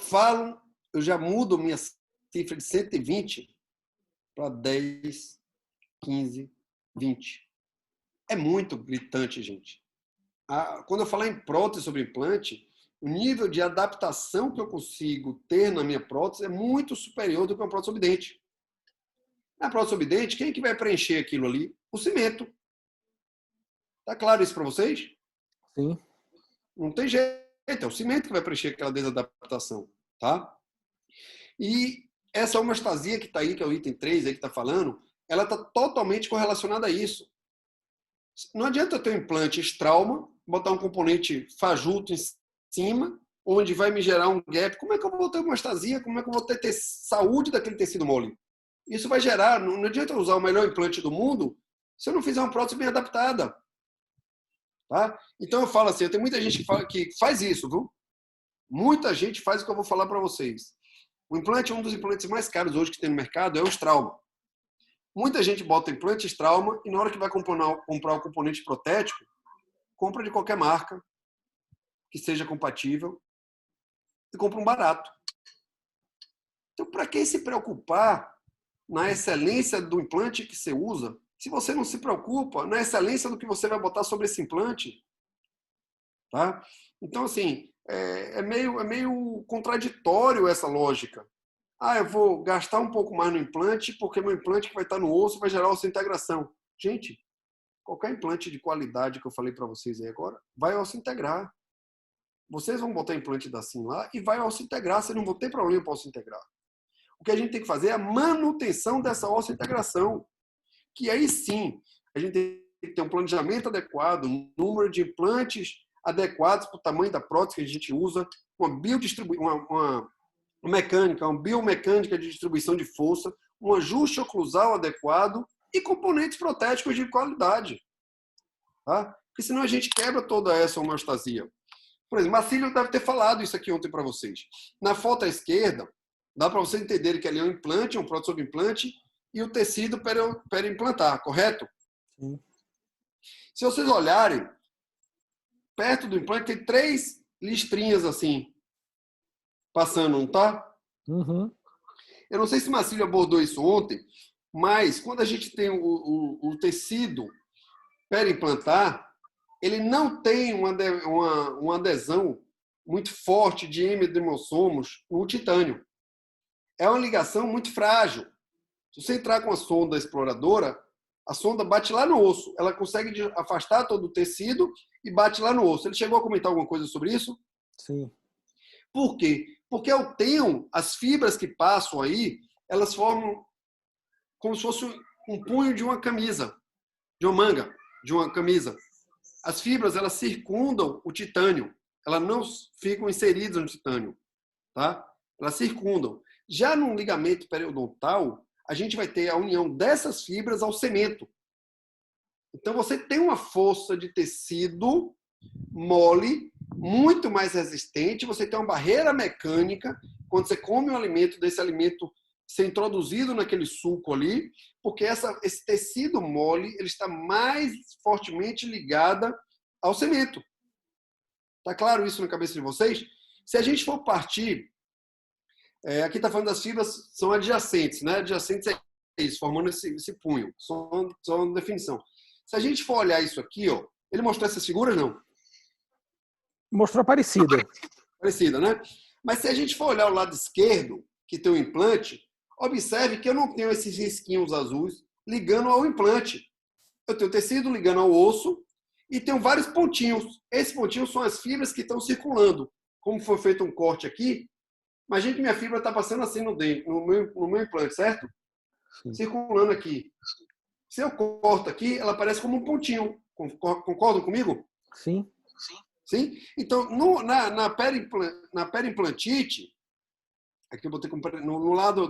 já mudo minha cifra de 120 para 10, 15, 20. É muito gritante, gente. Quando eu falar em prótese sobre implante, o nível de adaptação que eu consigo ter na minha prótese é muito superior do que uma prótese sobre dente. Na prótese sobre dente, quem é que vai preencher aquilo ali? O cimento. Tá claro isso para vocês? Sim. Não tem jeito, é o cimento que vai preencher aquela desadaptação, tá? E essa homeostasia que está aí, que é o item 3 aí que está falando, ela está totalmente correlacionada a isso. Não adianta eu ter um implante estrauma, botar um componente fajuto em cima, onde vai me gerar um gap. Como é que eu vou ter homeostasia? Como é que eu vou ter saúde daquele tecido mole? Isso vai gerar, não adianta eu usar o melhor implante do mundo se eu não fizer uma prótese bem adaptada. Tá? Então eu falo assim, tem muita gente que faz isso, viu? Muita gente faz o que eu vou falar para vocês. O implante, um dos implantes mais caros hoje que tem no mercado é o Strauma. Muita gente bota implante Strauma e na hora que vai comprar o componente protético, compra de qualquer marca que seja compatível e compra um barato. Então, para que se preocupar na excelência do implante que você usa, se você não se preocupa na excelência do que você vai botar sobre esse implante? Tá? Então, assim, é meio contraditório essa lógica. Eu vou gastar um pouco mais no implante porque meu implante que vai estar no osso vai gerar osseointegração. Gente, qualquer implante de qualidade que eu falei para vocês aí agora vai osseointegrar. Vocês vão botar implante da Sim lá e vai osseointegrar, vocês não vão ter problema para osseointegrar. O que a gente tem que fazer é a manutenção dessa osseointegração, que aí sim a gente tem que ter um planejamento adequado, um número de implantes adequados para o tamanho da prótese que a gente usa, uma mecânica, uma biomecânica de distribuição de força, um ajuste oclusal adequado e componentes protéticos de qualidade. Tá? Porque senão a gente quebra toda essa homeostasia. Por exemplo, Marcílio deve ter falado isso aqui ontem para vocês. Na foto à esquerda, dá para vocês entenderem que ali é um implante, um prótese sobre implante e o tecido periimplantar, correto? Sim. Se vocês olharem, perto do implante tem 3 listrinhas assim, passando, não tá? Uhum. Eu não sei se Marcílio abordou isso ontem, mas quando a gente tem o tecido periimplantar, ele não tem uma adesão muito forte de hemodimossomos no titânio. É uma ligação muito frágil. Se você entrar com a sonda exploradora, a sonda bate lá no osso. Ela consegue afastar todo o tecido e bate lá no osso. Ele chegou a comentar alguma coisa sobre isso? Sim. Por quê? Porque ao tenho, as fibras que passam aí, elas formam como se fosse um punho de uma camisa, de uma manga, de uma camisa. As fibras, elas circundam o titânio. Elas não ficam inseridas no titânio. Tá? Elas circundam. Já no ligamento periodontal, a gente vai ter a união dessas fibras ao cemento. Então, você tem uma força de tecido mole, muito mais resistente, você tem uma barreira mecânica quando você come um alimento, desse alimento ser introduzido naquele suco ali, porque esse tecido mole ele está mais fortemente ligado ao cemento. Tá claro isso na cabeça de vocês? Se a gente for partir, aqui está falando das fibras, são adjacentes, né? Adjacentes é isso, formando esse punho, só uma definição. Se a gente for olhar isso aqui, ó, ele mostrou essas figuras, não? Mostrou parecida. Parecida, né? Mas se a gente for olhar o lado esquerdo, que tem o implante, observe que eu não tenho esses risquinhos azuis ligando ao implante. Eu tenho tecido ligando ao osso e tenho vários pontinhos. Esses pontinhos são as fibras que estão circulando. Como foi feito um corte aqui, imagine que minha fibra está passando assim no meu implante, certo? Sim. Circulando aqui. Se eu corto aqui, ela aparece como um pontinho. Concordam comigo? Sim. Sim? Então, na periimplantite, aqui eu botei no lado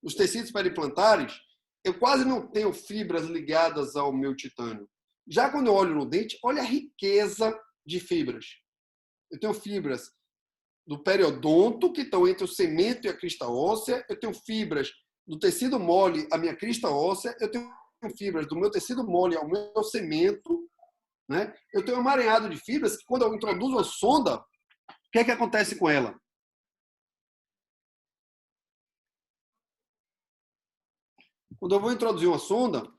dos tecidos periimplantares, eu quase não tenho fibras ligadas ao meu titânio. Já quando eu olho no dente, olha a riqueza de fibras. Eu tenho fibras do periodonto, que estão entre o cemento e a crista óssea. Eu tenho fibras do tecido mole à minha crista óssea. Eu tenho fibras do meu tecido mole ao meu cemento. Né? Eu tenho um emaranhado de fibras que, quando eu introduzo a sonda, o que é que acontece com ela? Quando eu vou introduzir uma sonda,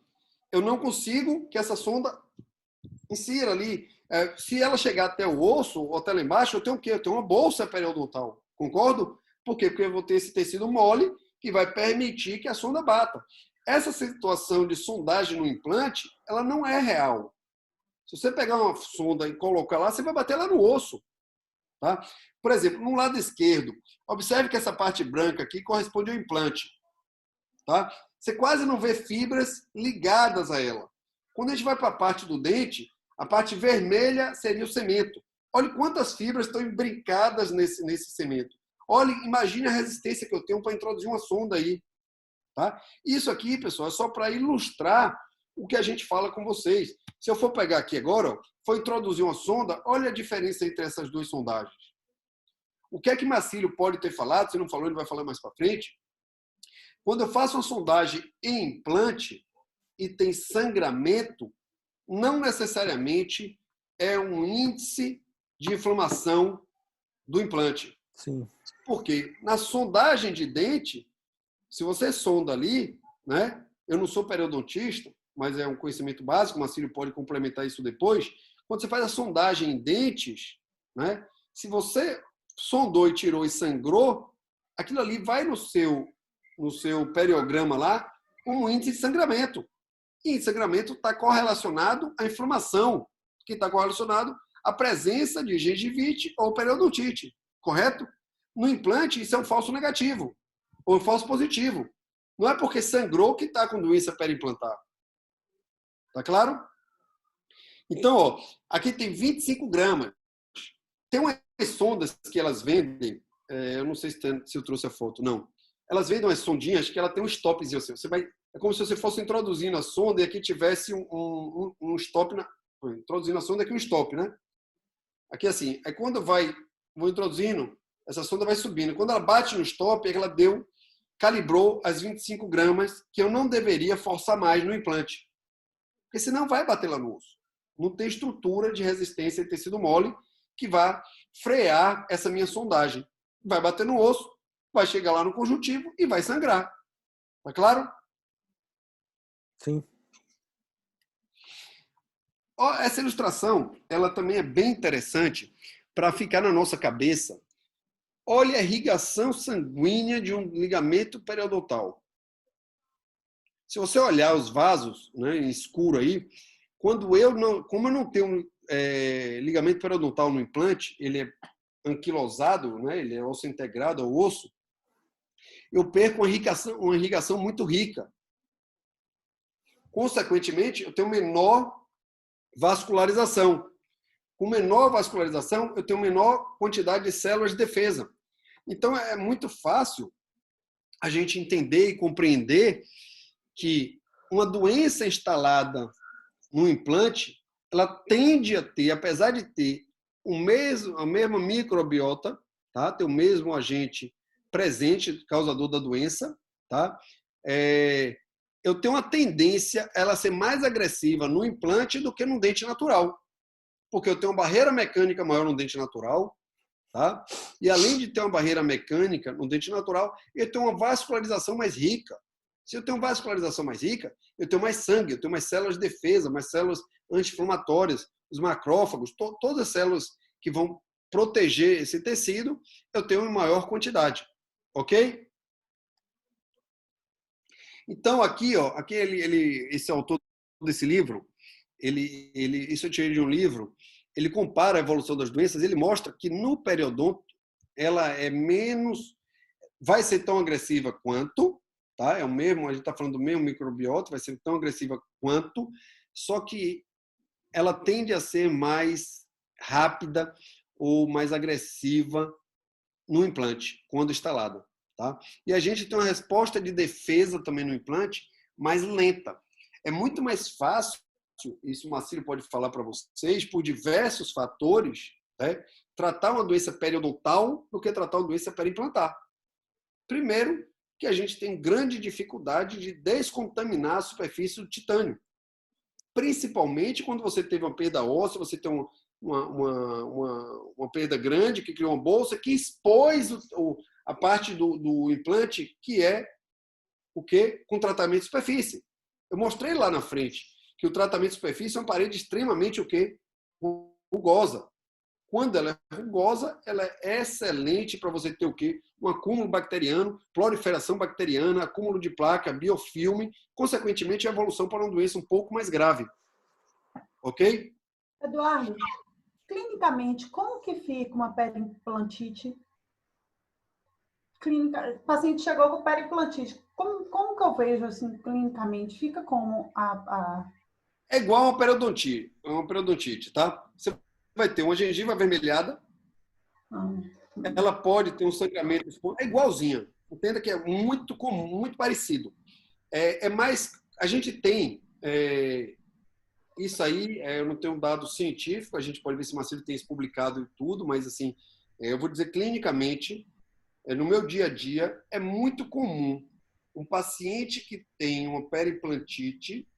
eu não consigo que essa sonda insira ali. Se ela chegar até o osso ou até lá embaixo, eu tenho o quê? Eu tenho uma bolsa periodontal. Concordo? Por quê? Porque eu vou ter esse tecido mole que vai permitir que a sonda bata. Essa situação de sondagem no implante, ela não é real. Se você pegar uma sonda e colocar lá, você vai bater lá no osso. Tá? Por exemplo, no lado esquerdo, observe que essa parte branca aqui corresponde ao implante. Tá? Você quase não vê fibras ligadas a ela. Quando a gente vai para a parte do dente, a parte vermelha seria o cemento. Olhe quantas fibras estão imbricadas nesse cemento. Olhe, imagine a resistência que eu tenho para introduzir uma sonda aí. Tá? Isso aqui, pessoal, é só para ilustrar o que a gente fala com vocês. Se eu for pegar aqui agora, for introduzir uma sonda, olha a diferença entre essas duas sondagens. O que é que Marcílio pode ter falado? Se não falou, ele vai falar mais para frente. Quando eu faço uma sondagem em implante e tem sangramento, não necessariamente é um índice de inflamação do implante. Sim. Porque na sondagem de dente, se você sonda ali, né? Eu não sou periodontista, mas é um conhecimento básico, o Marcílio pode complementar isso depois. Quando você faz a sondagem em dentes, né? Se você sondou e tirou e sangrou, aquilo ali vai no seu periograma lá como índice de sangramento. E sangramento está correlacionado à inflamação, que está correlacionado à presença de gengivite ou periodontite, correto? No implante, isso é um falso negativo ou um falso positivo. Não é porque sangrou que está com doença periimplantar. Tá claro? Então, ó, aqui tem 25 gramas. Tem umas sondas que elas vendem, eu não sei se eu trouxe a foto, não. Elas vendem umas sondinhas que ela tem um stopzinho. Você vai, é como se você fosse introduzindo a sonda e aqui tivesse um stop. Introduzindo a sonda, aqui um stop, né? Aqui assim, aí quando vou introduzindo, essa sonda vai subindo. Quando ela bate no stop, ela calibrou as 25 gramas que eu não deveria forçar mais no implante. Porque senão vai bater lá no osso. Não tem estrutura de resistência de tecido mole que vá frear essa minha sondagem. Vai bater no osso, vai chegar lá no conjuntivo e vai sangrar. Tá claro? Sim. Essa ilustração, ela também é bem interessante para ficar na nossa cabeça. Olha a irrigação sanguínea de um ligamento periodontal. Se você olhar os vasos, né, em escuro aí, como eu não tenho ligamento periodontal no implante, ele é anquilosado, né, ele é osso integrado ao osso, eu perco uma irrigação muito rica. Consequentemente, eu tenho menor vascularização. Com menor vascularização, eu tenho menor quantidade de células de defesa. Então, é muito fácil a gente entender e compreender que uma doença instalada no implante, ela tende a ter, apesar de ter a mesma microbiota, tá? Ter o mesmo agente presente, causador da doença, tá? Eu tenho uma tendência a ela ser mais agressiva no implante do que no dente natural. Porque eu tenho uma barreira mecânica maior no dente natural, tá? E além de ter uma barreira mecânica no dente natural, eu tenho uma vascularização mais rica. Se eu tenho uma vascularização mais rica, eu tenho mais sangue, eu tenho mais células de defesa, mais células anti-inflamatórias, os macrófagos, todas as células que vão proteger esse tecido, eu tenho em maior quantidade. Ok? Então, aqui, esse autor desse livro, isso eu tirei de um livro, ele compara a evolução das doenças, ele mostra que no periodonto ela é menos, vai ser tão agressiva quanto, tá? É o mesmo, a gente está falando do mesmo microbiota, vai ser tão agressiva quanto, só que ela tende a ser mais rápida ou mais agressiva no implante, quando instalada. Tá? E a gente tem uma resposta de defesa também no implante mais lenta. É muito mais fácil, isso o Marcílio pode falar para vocês, por diversos fatores, né, tratar uma doença periodontal do que tratar uma doença periimplantar. Primeiro, que a gente tem grande dificuldade de descontaminar a superfície do titânio. Principalmente quando você teve uma perda óssea, você tem uma perda grande que criou uma bolsa que expôs a parte do implante, que é o quê? Com tratamento de superfície. Eu mostrei lá na frente que o tratamento de superfície é uma parede extremamente o quê? Rugosa. Quando ela é rugosa, ela é excelente para você ter o quê? Um acúmulo bacteriano, proliferação bacteriana, acúmulo de placa, biofilme, consequentemente a evolução para uma doença um pouco mais grave. Ok? Eduardo, clinicamente, como que fica uma periimplantite? O paciente chegou com periimplantite. Como que eu vejo assim clinicamente? Fica como É igual uma periodontite, tá? Você vai ter uma gengiva avermelhada, ela pode ter um sangramento, é igualzinha. Entenda que é muito comum, muito parecido. Mais, a gente tem isso aí, eu não tenho um dado científico, a gente pode ver se o Marcelo tem isso publicado e tudo, mas assim, eu vou dizer clinicamente, no meu dia a dia, é muito comum um paciente que tem uma periimplantite,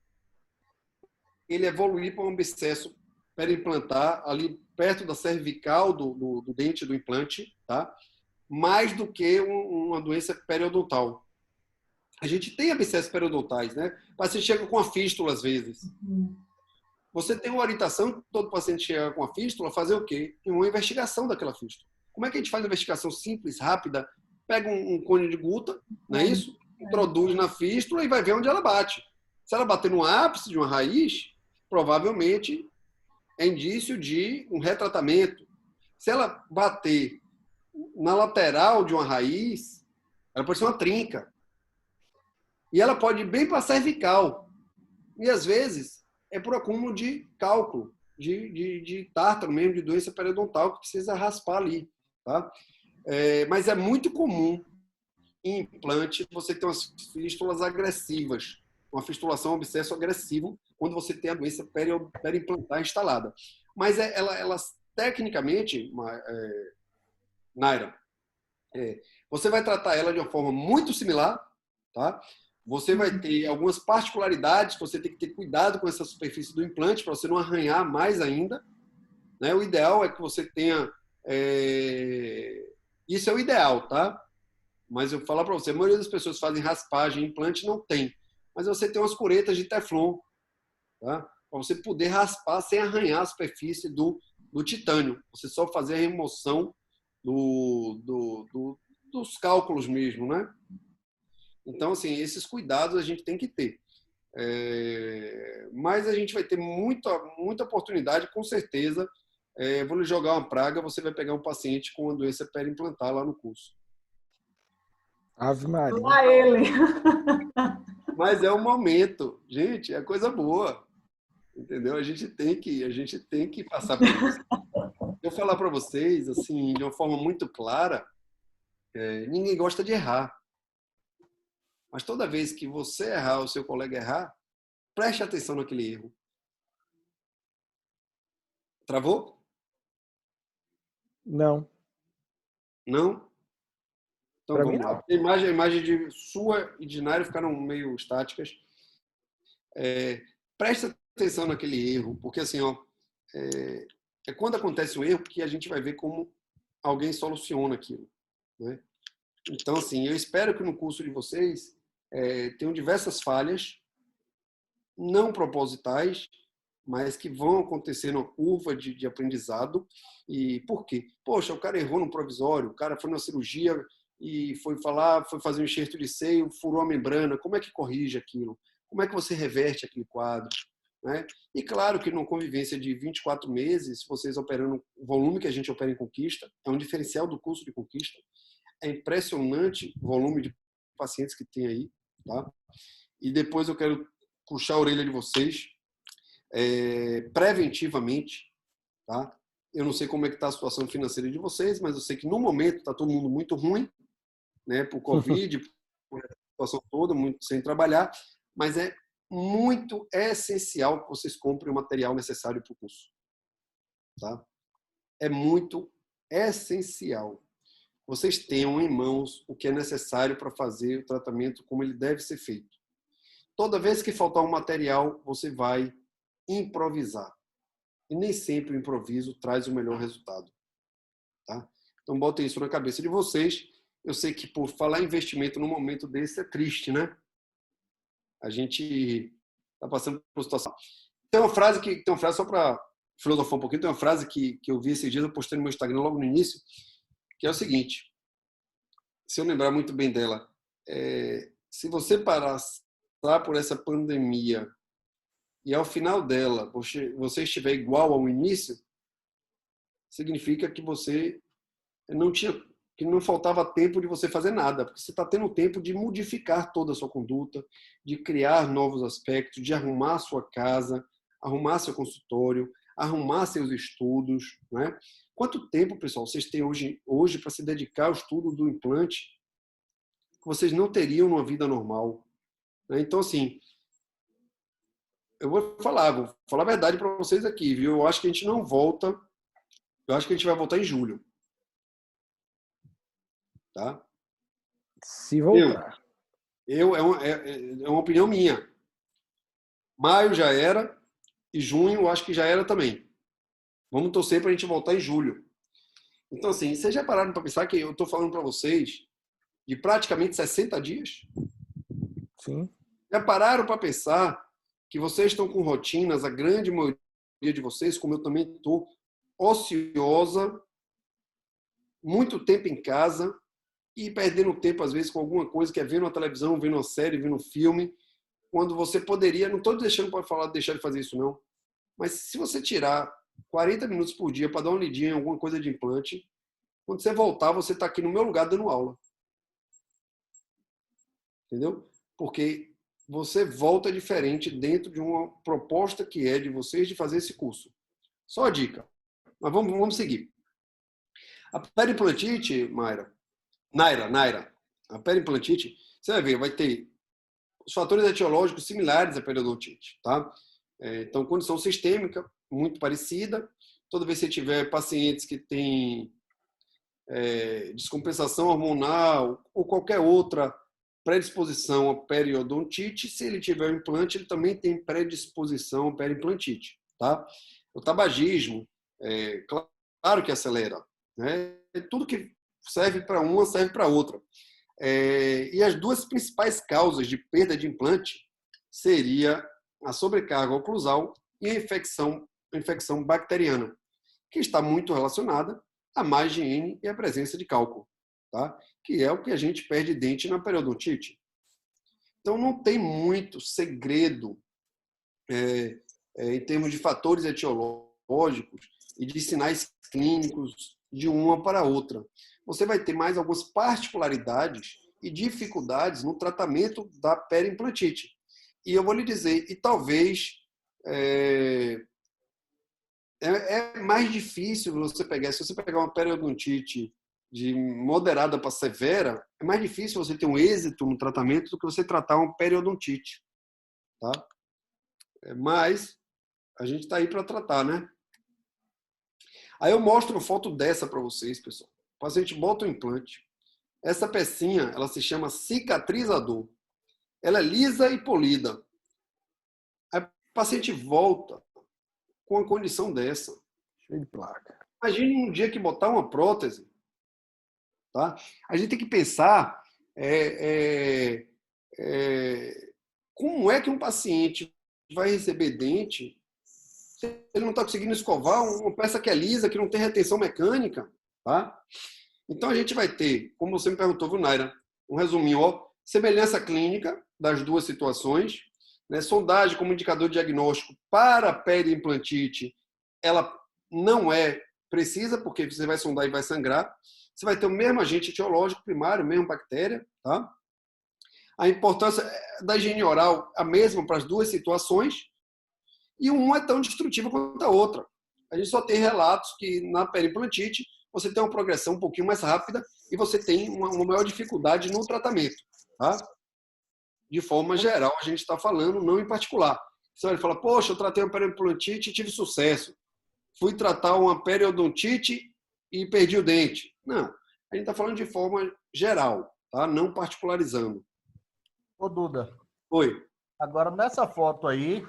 ele evoluir para um abscesso periimplantar ali perto da cervical do dente do implante, tá? Mais do que uma doença periodontal. A gente tem abscessos periodontais, né? O paciente chega com uma fístula às vezes. Você tem uma orientação, todo paciente chega com a fístula, fazer o quê? Uma investigação daquela fístula. Como é que a gente faz uma investigação simples, rápida? Pega um cone de guta, não é isso? Introduz na fístula e vai ver onde ela bate. Se ela bater no ápice de uma raiz, provavelmente é indício de um retratamento. Se ela bater na lateral de uma raiz, ela pode ser uma trinca. E ela pode ir bem para a cervical. E às vezes é por acúmulo de cálculo, de tártaro mesmo, de doença periodontal, que precisa raspar ali. Tá? Mas é muito comum em implante você ter umas fístulas agressivas, uma fistulação, um abscesso agressivo, quando você tem a doença periimplantar instalada. Mas elas tecnicamente, Naira, você vai tratar ela de uma forma muito similar, tá? Você vai ter algumas particularidades, você tem que ter cuidado com essa superfície do implante para você não arranhar mais ainda, né? O ideal é que você tenha... Isso é o ideal, tá? Mas eu vou falar para você, a maioria das pessoas fazem raspagem, implante não tem. Mas você tem umas curetas de teflon, tá? Para você poder raspar sem arranhar a superfície do titânio. Você só fazer a remoção dos cálculos mesmo, né? Então, assim, esses cuidados a gente tem que ter. Mas a gente vai ter muita oportunidade, com certeza. Vou lhe jogar uma praga, você vai pegar um paciente com uma doença periimplantar lá no curso. Ave Maria. Lá ele. Mas é o momento. Gente, é coisa boa. Entendeu? A gente tem que passar por isso. Eu vou falar para vocês, assim, de uma forma muito clara, ninguém gosta de errar. Mas toda vez que você errar, o seu colega errar, preste atenção naquele erro. Travou? Não. Não? Então Pra mim, vamos lá. não. A imagem de sua e de Nairo ficaram meio estáticas. Preste atenção naquele erro, porque assim, é quando acontece o erro que a gente vai ver como alguém soluciona aquilo, né? Então, assim, eu espero que no curso de vocês tenham diversas falhas, não propositais, mas que vão acontecer na curva de aprendizado. E por quê? Poxa, o cara errou no provisório, o cara foi na cirurgia e foi fazer um enxerto de seio, furou a membrana. Como é que corrige aquilo? Como é que você reverte aquele quadro? Né? E claro que numa convivência de 24 meses, vocês operando o volume que a gente opera em Conquista, é um diferencial do curso de Conquista. É impressionante o volume de pacientes que tem aí. Tá? E depois eu quero puxar a orelha de vocês preventivamente. Tá? Eu não sei como é que está a situação financeira de vocês, mas eu sei que no momento está todo mundo muito ruim, né, por Covid, por essa situação toda, muito sem trabalhar, mas é muito essencial que vocês comprem o material necessário para o curso. Tá? É muito essencial. Vocês tenham em mãos o que é necessário para fazer o tratamento como ele deve ser feito. Toda vez que faltar um material, você vai improvisar. E nem sempre o improviso traz o melhor resultado. Tá? Então, botem isso na cabeça de vocês. Eu sei que, por falar em investimento num momento desse, é triste, né? A gente está passando por uma situação. Tem uma frase, só para filosofar um pouquinho, tem uma frase que eu vi esses dias, eu postei no meu Instagram logo no início, que é o seguinte, se eu lembrar muito bem dela, se você passar por essa pandemia e ao final dela você estiver igual ao início, significa que você que não faltava tempo de você fazer nada, porque você está tendo tempo de modificar toda a sua conduta, de criar novos aspectos, de arrumar a sua casa, arrumar seu consultório, arrumar seus estudos, né? Quanto tempo, pessoal, vocês têm hoje para se dedicar ao estudo do implante que vocês não teriam numa vida normal, né? Então, assim, eu vou falar a verdade para vocês aqui, viu? Eu acho que a gente não volta, eu acho que a gente vai voltar em julho. Tá? Se voltar. É uma opinião minha. Maio já era e junho eu acho que já era também. Vamos torcer para a gente voltar em julho. Então, assim, vocês já pararam para pensar que eu estou falando para vocês de praticamente 60 dias? Sim. Já pararam para pensar que vocês estão com rotinas, a grande maioria de vocês, como eu também estou, ociosa, muito tempo em casa, e perdendo tempo, às vezes, com alguma coisa que é vendo a televisão, vendo uma série, vendo um filme, quando você poderia, não estou deixando para falar deixar de fazer isso, não, mas se você tirar 40 minutos por dia para dar uma lidinha em alguma coisa de implante, quando você voltar, você está aqui no meu lugar dando aula. Entendeu? Porque você volta diferente dentro de uma proposta que é de vocês de fazer esse curso. Só a dica. Mas vamos seguir. A periimplantite, Naira, a periimplantite, você vai ver, vai ter os fatores etiológicos similares à periodontite, tá? Então, condição sistêmica, muito parecida. Toda vez que você tiver pacientes que têm descompensação hormonal ou qualquer outra predisposição à periodontite, se ele tiver um implante, ele também tem predisposição à periimplantite, tá? O tabagismo, claro que acelera, né? Tudo que serve para uma, serve para outra. E as duas principais causas de perda de implante seria a sobrecarga oclusal e a infecção bacteriana, que está muito relacionada à má higiene e à presença de cálculo, tá? Que é o que a gente perde dente na periodontite. Então, não tem muito segredo em termos de fatores etiológicos e de sinais clínicos de uma para outra. Você vai ter mais algumas particularidades e dificuldades no tratamento da periimplantite. E eu vou lhe dizer, e talvez é mais difícil você pegar, se você pegar uma periodontite de moderada para severa, é mais difícil você ter um êxito no tratamento do que você tratar uma periodontite. Tá? Mas a gente está aí para tratar, né? Aí eu mostro foto dessa para vocês, pessoal. O paciente bota o implante. Essa pecinha, ela se chama cicatrizador. Ela é lisa e polida. Aí o paciente volta com uma condição dessa. Cheio de placa. Imagine um dia que botar uma prótese. Tá? A gente tem que pensar como é que um paciente vai receber dente se ele não está conseguindo escovar uma peça que é lisa, que não tem retenção mecânica. Tá? Então a gente vai ter, como você me perguntou, viu, Naira, um resuminho, ó, semelhança clínica das duas situações, né? Sondagem como indicador diagnóstico para periimplantite, ela não é precisa, porque você vai sondar e vai sangrar. Você vai ter o mesmo agente etiológico primário, mesma bactéria. Tá? A importância da higiene oral, a mesma para as duas situações, e uma é tão destrutiva quanto a outra. A gente só tem relatos que na periimplantite você tem uma progressão um pouquinho mais rápida e você tem uma maior dificuldade no tratamento. Tá? De forma geral, a gente está falando, não em particular. Você vai falar, poxa, eu tratei uma periimplantite e tive sucesso. Fui tratar uma periodontite e perdi o dente. Não, a gente está falando de forma geral, tá? Não particularizando. Ô, Duda. Oi. Agora, nessa foto aí,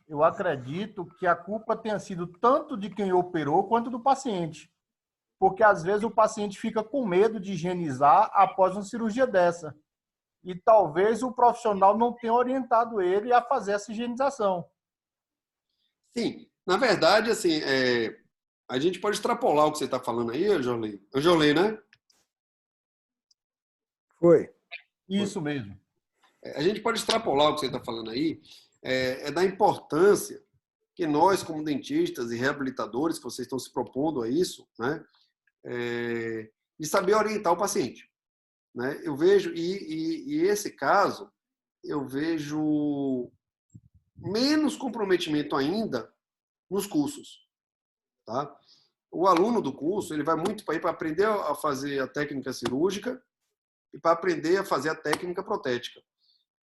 eu acredito que a culpa tenha sido tanto de quem operou quanto do paciente. Porque, às vezes, o paciente fica com medo de higienizar após uma cirurgia dessa. E talvez o profissional não tenha orientado ele a fazer essa higienização. Sim, na verdade, assim, a gente pode extrapolar o que você está falando aí, Anjolei. Anjolei, né? Foi. Isso mesmo. A gente pode extrapolar o que você está falando aí, da importância que nós, como dentistas e reabilitadores, que vocês estão se propondo a isso, né, de saber orientar o paciente. Né? Eu vejo, e esse caso, eu vejo menos comprometimento ainda nos cursos. Tá? O aluno do curso ele vai muito para ir para aprender a fazer a técnica cirúrgica e para aprender a fazer a técnica protética.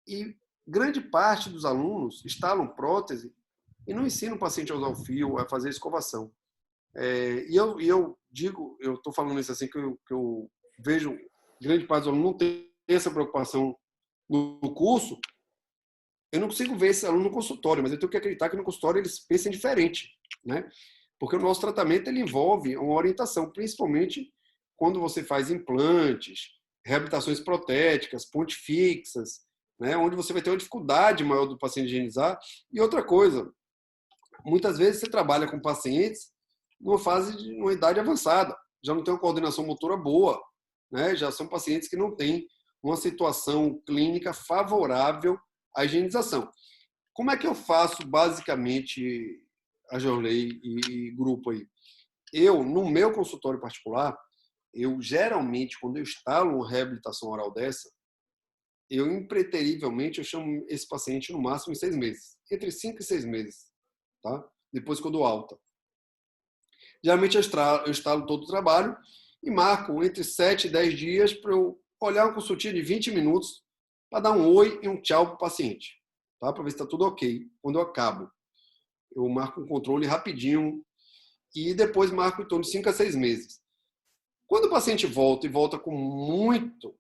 E grande parte dos alunos instalam prótese e não ensinam o paciente a usar o fio, a fazer a escovação. E eu digo, eu estou falando isso assim, que eu vejo grande parte dos alunos não tem essa preocupação no curso. Eu não consigo ver esse aluno no consultório, mas eu tenho que acreditar que no consultório eles pensem diferente, né? Porque o nosso tratamento ele envolve uma orientação, principalmente quando você faz implantes, reabilitações protéticas, pontes fixas, né? Onde você vai ter uma dificuldade maior do paciente higienizar. E outra coisa, muitas vezes você trabalha com pacientes numa fase de uma idade avançada, já não tem uma coordenação motora boa, né? Já são pacientes que não têm uma situação clínica favorável à higienização. Como é que eu faço basicamente a Jorley e grupo aí? Eu, no meu consultório particular, eu geralmente, quando eu instalo uma reabilitação oral dessa, eu impreterivelmente eu chamo esse paciente no máximo em 6 meses, entre 5 e 6 meses, tá? Depois que eu dou alta. Geralmente eu instalo todo o trabalho e marco entre 7 e 10 dias para eu olhar uma consultinha de 20 minutos para dar um oi e um tchau para o paciente, tá? Para ver se está tudo ok. Quando eu acabo, eu marco um controle rapidinho e depois marco em torno de 5 a 6 meses. Quando o paciente volta e volta com muito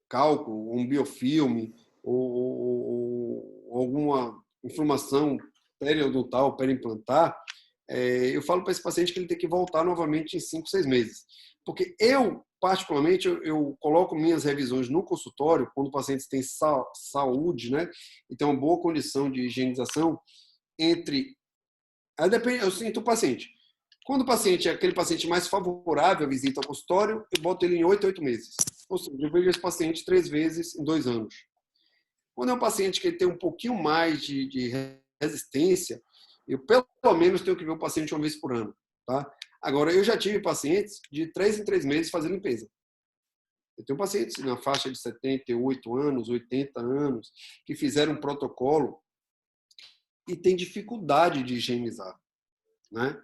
cálculo, um biofilme ou alguma inflamação periodontal, periimplantar, eu falo para esse paciente que ele tem que voltar novamente em 5, 6 meses. Porque eu, particularmente, eu coloco minhas revisões no consultório, quando o paciente tem saúde, né, e tem uma boa condição de higienização, aí depende, eu sinto o paciente. Quando o paciente é aquele paciente mais favorável à visita ao consultório, eu boto ele em 8 meses. Ou seja, eu vejo esse paciente 3 vezes em 2 anos. Quando é um paciente que tem um pouquinho mais de resistência, eu pelo menos tenho que ver o paciente uma vez por ano. Tá? Agora, eu já tive pacientes de 3 em 3 meses fazendo limpeza. Eu tenho pacientes na faixa de 78 anos, 80 anos, que fizeram um protocolo e tem dificuldade de higienizar, né?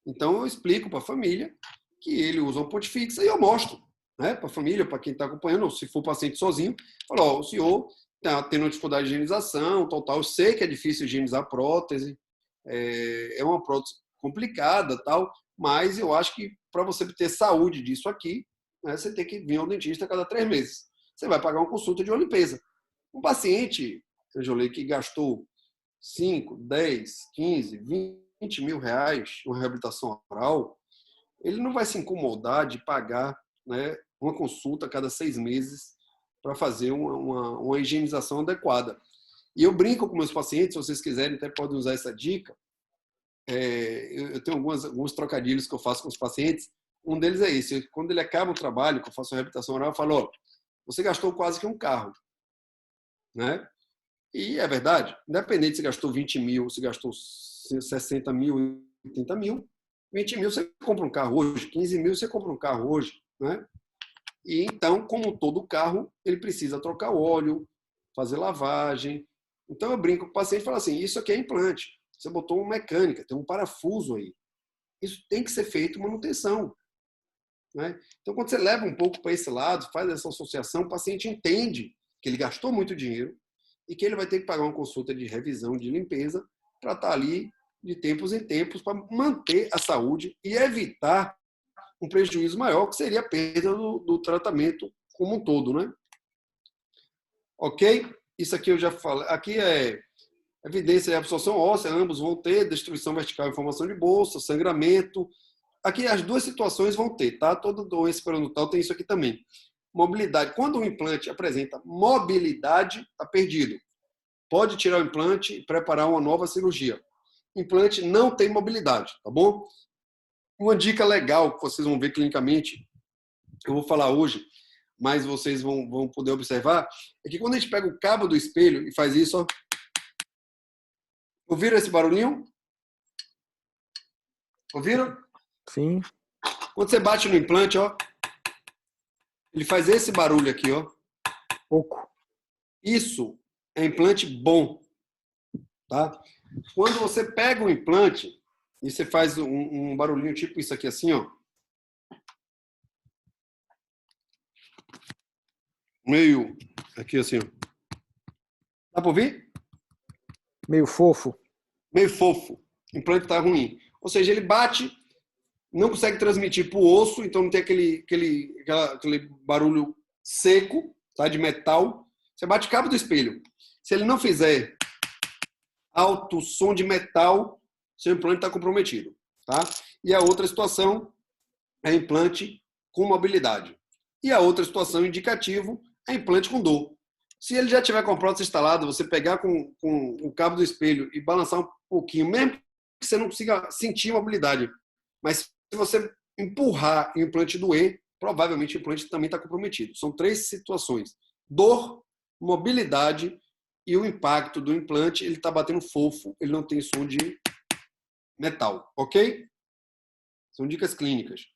Então, eu explico para a família que ele usa um ponte fixa e eu mostro, né, para a família, para quem está acompanhando, ou se for paciente sozinho, falo, ó, o senhor está tendo dificuldade de higienização, tal. Eu sei que é difícil higienizar prótese, é uma prótese complicada, tal, mas eu acho que para você ter saúde disso aqui, né, você tem que vir ao dentista a cada 3 meses. Você vai pagar uma consulta de uma limpeza. Um paciente, Anjolei, que gastou 5, 10, 15, 20 mil reais uma reabilitação oral, ele não vai se incomodar de pagar, né, uma consulta a cada 6 meses para fazer uma higienização adequada. E eu brinco com meus pacientes, se vocês quiserem, até podem usar essa dica. Eu tenho alguns trocadilhos que eu faço com os pacientes. Um deles é esse. Quando ele acaba o trabalho, que eu faço a reabilitação oral, eu falo, ó, você gastou quase que um carro, né? E é verdade. Independente se gastou 20 mil, se gastou 60 mil, 80 mil, 20 mil você compra um carro hoje, 15 mil você compra um carro hoje, né? E então, como todo carro, ele precisa trocar óleo, fazer lavagem. Então eu brinco com o paciente e falo assim, isso aqui é implante. Você botou uma mecânica, tem um parafuso aí. Isso tem que ser feito manutenção, né? Então, quando você leva um pouco para esse lado, faz essa associação, o paciente entende que ele gastou muito dinheiro e que ele vai ter que pagar uma consulta de revisão, de limpeza, para estar ali de tempos em tempos, para manter a saúde e evitar um prejuízo maior, que seria a perda do tratamento como um todo, né? Ok? Isso aqui eu já falei. Aqui é evidência de absorção óssea, ambos vão ter, destruição vertical e formação de bolsa, sangramento. Aqui as duas situações vão ter, tá? Toda doença periodontal tem isso aqui também. Mobilidade. Quando o implante apresenta mobilidade, está perdido. Pode tirar o implante e preparar uma nova cirurgia. Implante não tem mobilidade, tá bom? Uma dica legal que vocês vão ver clinicamente, eu vou falar hoje, mas vocês vão poder observar, é que quando a gente pega o cabo do espelho e faz isso, ó. Ouviram esse barulhinho? Ouviram? Sim. Quando você bate no implante, ó, ele faz esse barulho aqui, ó. Pouco. Isso é implante bom, tá? Quando você pega um implante e você faz um barulhinho tipo isso aqui assim, ó. Meio aqui assim, ó. Dá para ouvir? Meio fofo. Meio fofo. O implante tá ruim. Ou seja, ele bate, não consegue transmitir para o osso, então não tem aquele barulho seco, tá, de metal. Você bate o cabo do espelho. Se ele não fizer alto som de metal, seu implante está comprometido, tá? E a outra situação é implante com mobilidade. E a outra situação, indicativo, é implante com dor. Se ele já tiver com a prótese instalada, você pegar com o cabo do espelho e balançar um pouquinho, mesmo que você não consiga sentir mobilidade, mas se você empurrar e o implante doer, provavelmente o implante também está comprometido. São 3 situações: dor, mobilidade e o impacto do implante. Ele está batendo fofo, ele não tem som de metal, ok? São dicas clínicas.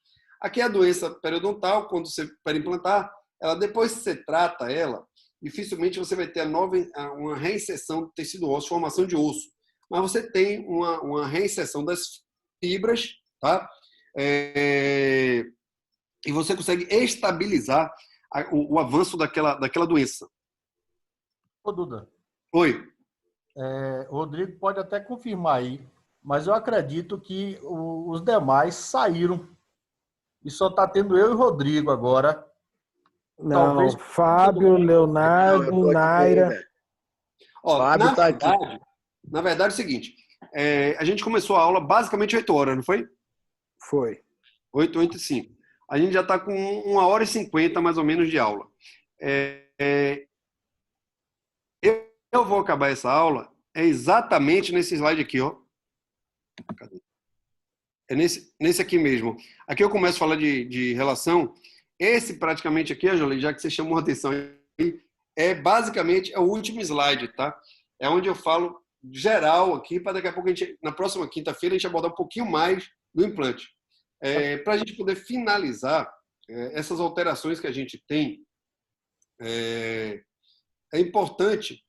Aqui é a doença periodontal, quando você para implantar, ela, depois que você trata ela, dificilmente você vai ter uma reinserção do tecido ósseo, formação de osso. Mas você tem uma reinserção das fibras, tá? E você consegue estabilizar o avanço daquela doença. Ô, Duda. Oi. O Rodrigo pode até confirmar aí, mas eu acredito que os demais saíram. E só está tendo eu e o Rodrigo agora. Não, Talvez Fábio, Leonardo, Naira. Ó, Fábio tá aqui. Na verdade é o seguinte, a gente começou a aula basicamente 8 horas, não foi? Foi. 8 e 5. A gente já está com 1h50 mais ou menos de aula. Eu vou acabar essa aula exatamente nesse slide aqui, ó. Cadê? É nesse aqui mesmo. Aqui eu começo a falar de relação. Esse praticamente aqui, Jolie, já que você chamou a atenção aí, basicamente o último slide, tá? É onde eu falo geral aqui, para daqui a pouco, na próxima quinta-feira, a gente abordar um pouquinho mais do implante. Para a gente poder finalizar essas alterações que a gente tem, é importante,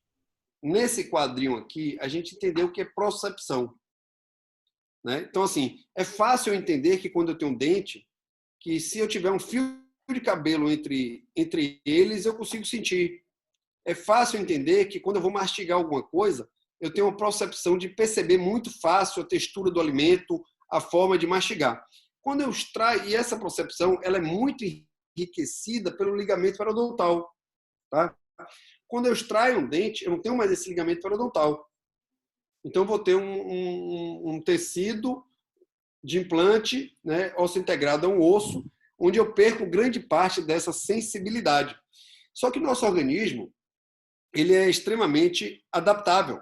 nesse quadrinho aqui, a gente entender o que é procepção. Né? Então, assim, é fácil eu entender que quando eu tenho um dente, que se eu tiver um fio de cabelo entre eles, eu consigo sentir. É fácil entender que quando eu vou mastigar alguma coisa, eu tenho uma percepção de perceber muito fácil a textura do alimento, a forma de mastigar. Quando eu extraio, e essa percepção ela é muito enriquecida pelo ligamento periodontal. Tá? Quando eu extraio um dente, eu não tenho mais esse ligamento periodontal. Então, eu vou ter um tecido de implante, né, osso integrado a um osso, onde eu perco grande parte dessa sensibilidade. Só que o nosso organismo ele é extremamente adaptável.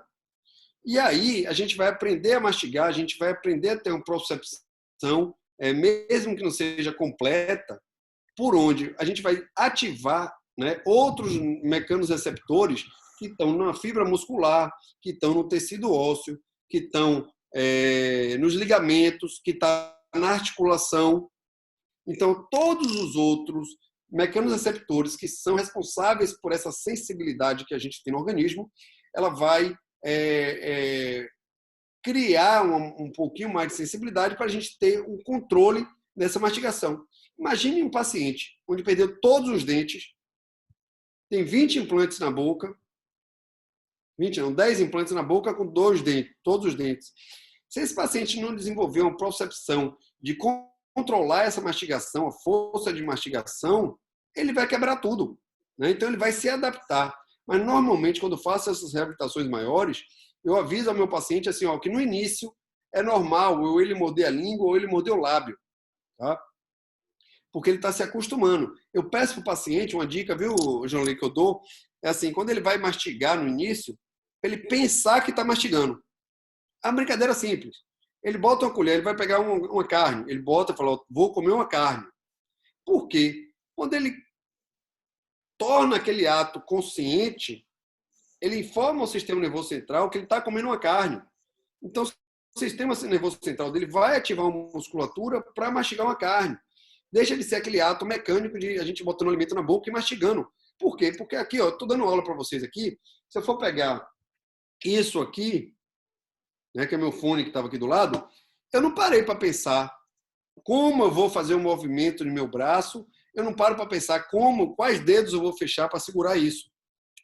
E aí a gente vai aprender a mastigar, a gente vai aprender a ter uma percepção, mesmo que não seja completa, por onde a gente vai ativar, né, outros mecanos receptores que estão na fibra muscular, que estão no tecido ósseo, que estão nos ligamentos, que está na articulação. Então, todos os outros mecanos receptores que são responsáveis por essa sensibilidade que a gente tem no organismo, ela vai criar um pouquinho mais de sensibilidade para a gente ter um controle dessa mastigação. Imagine um paciente onde perdeu todos os dentes, tem 20 implantes na boca, 10 implantes na boca com 2 dentes, todos os dentes. Se esse paciente não desenvolver uma percepção de controlar essa mastigação, a força de mastigação, ele vai quebrar tudo. Né? Então, ele vai se adaptar. Mas, normalmente, quando eu faço essas reabilitações maiores, eu aviso ao meu paciente assim, que no início é normal ou ele morder a língua ou ele morder o lábio. Tá? Porque ele está se acostumando. Eu peço para o paciente uma dica, viu, João, que eu dou, é assim, quando ele vai mastigar no início, ele pensar que está mastigando. A brincadeira é simples. Ele bota uma colher, ele vai pegar uma carne, ele bota e fala, vou comer uma carne. Por quê? Quando ele torna aquele ato consciente, ele informa o sistema nervoso central que ele está comendo uma carne. Então, o sistema nervoso central dele vai ativar uma musculatura para mastigar uma carne. Deixa de ser aquele ato mecânico de a gente botando alimento na boca e mastigando. Por quê? Porque aqui, estou dando aula para vocês aqui, se eu for pegar isso aqui, né, que é meu fone que estava aqui do lado, eu não parei para pensar como eu vou fazer um movimento no meu braço, eu não paro para pensar quais dedos eu vou fechar para segurar isso.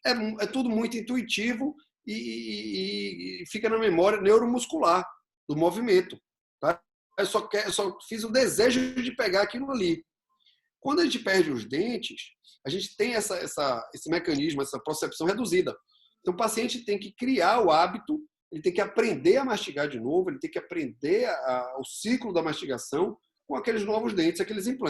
É tudo muito intuitivo e fica na memória neuromuscular do movimento. Tá? Eu só fiz o desejo de pegar aquilo ali. Quando a gente perde os dentes, a gente tem esse mecanismo, essa percepção reduzida. Então, o paciente tem que criar o hábito, ele tem que aprender a mastigar de novo, ele tem que aprender o ciclo da mastigação com aqueles novos dentes, aqueles implantes.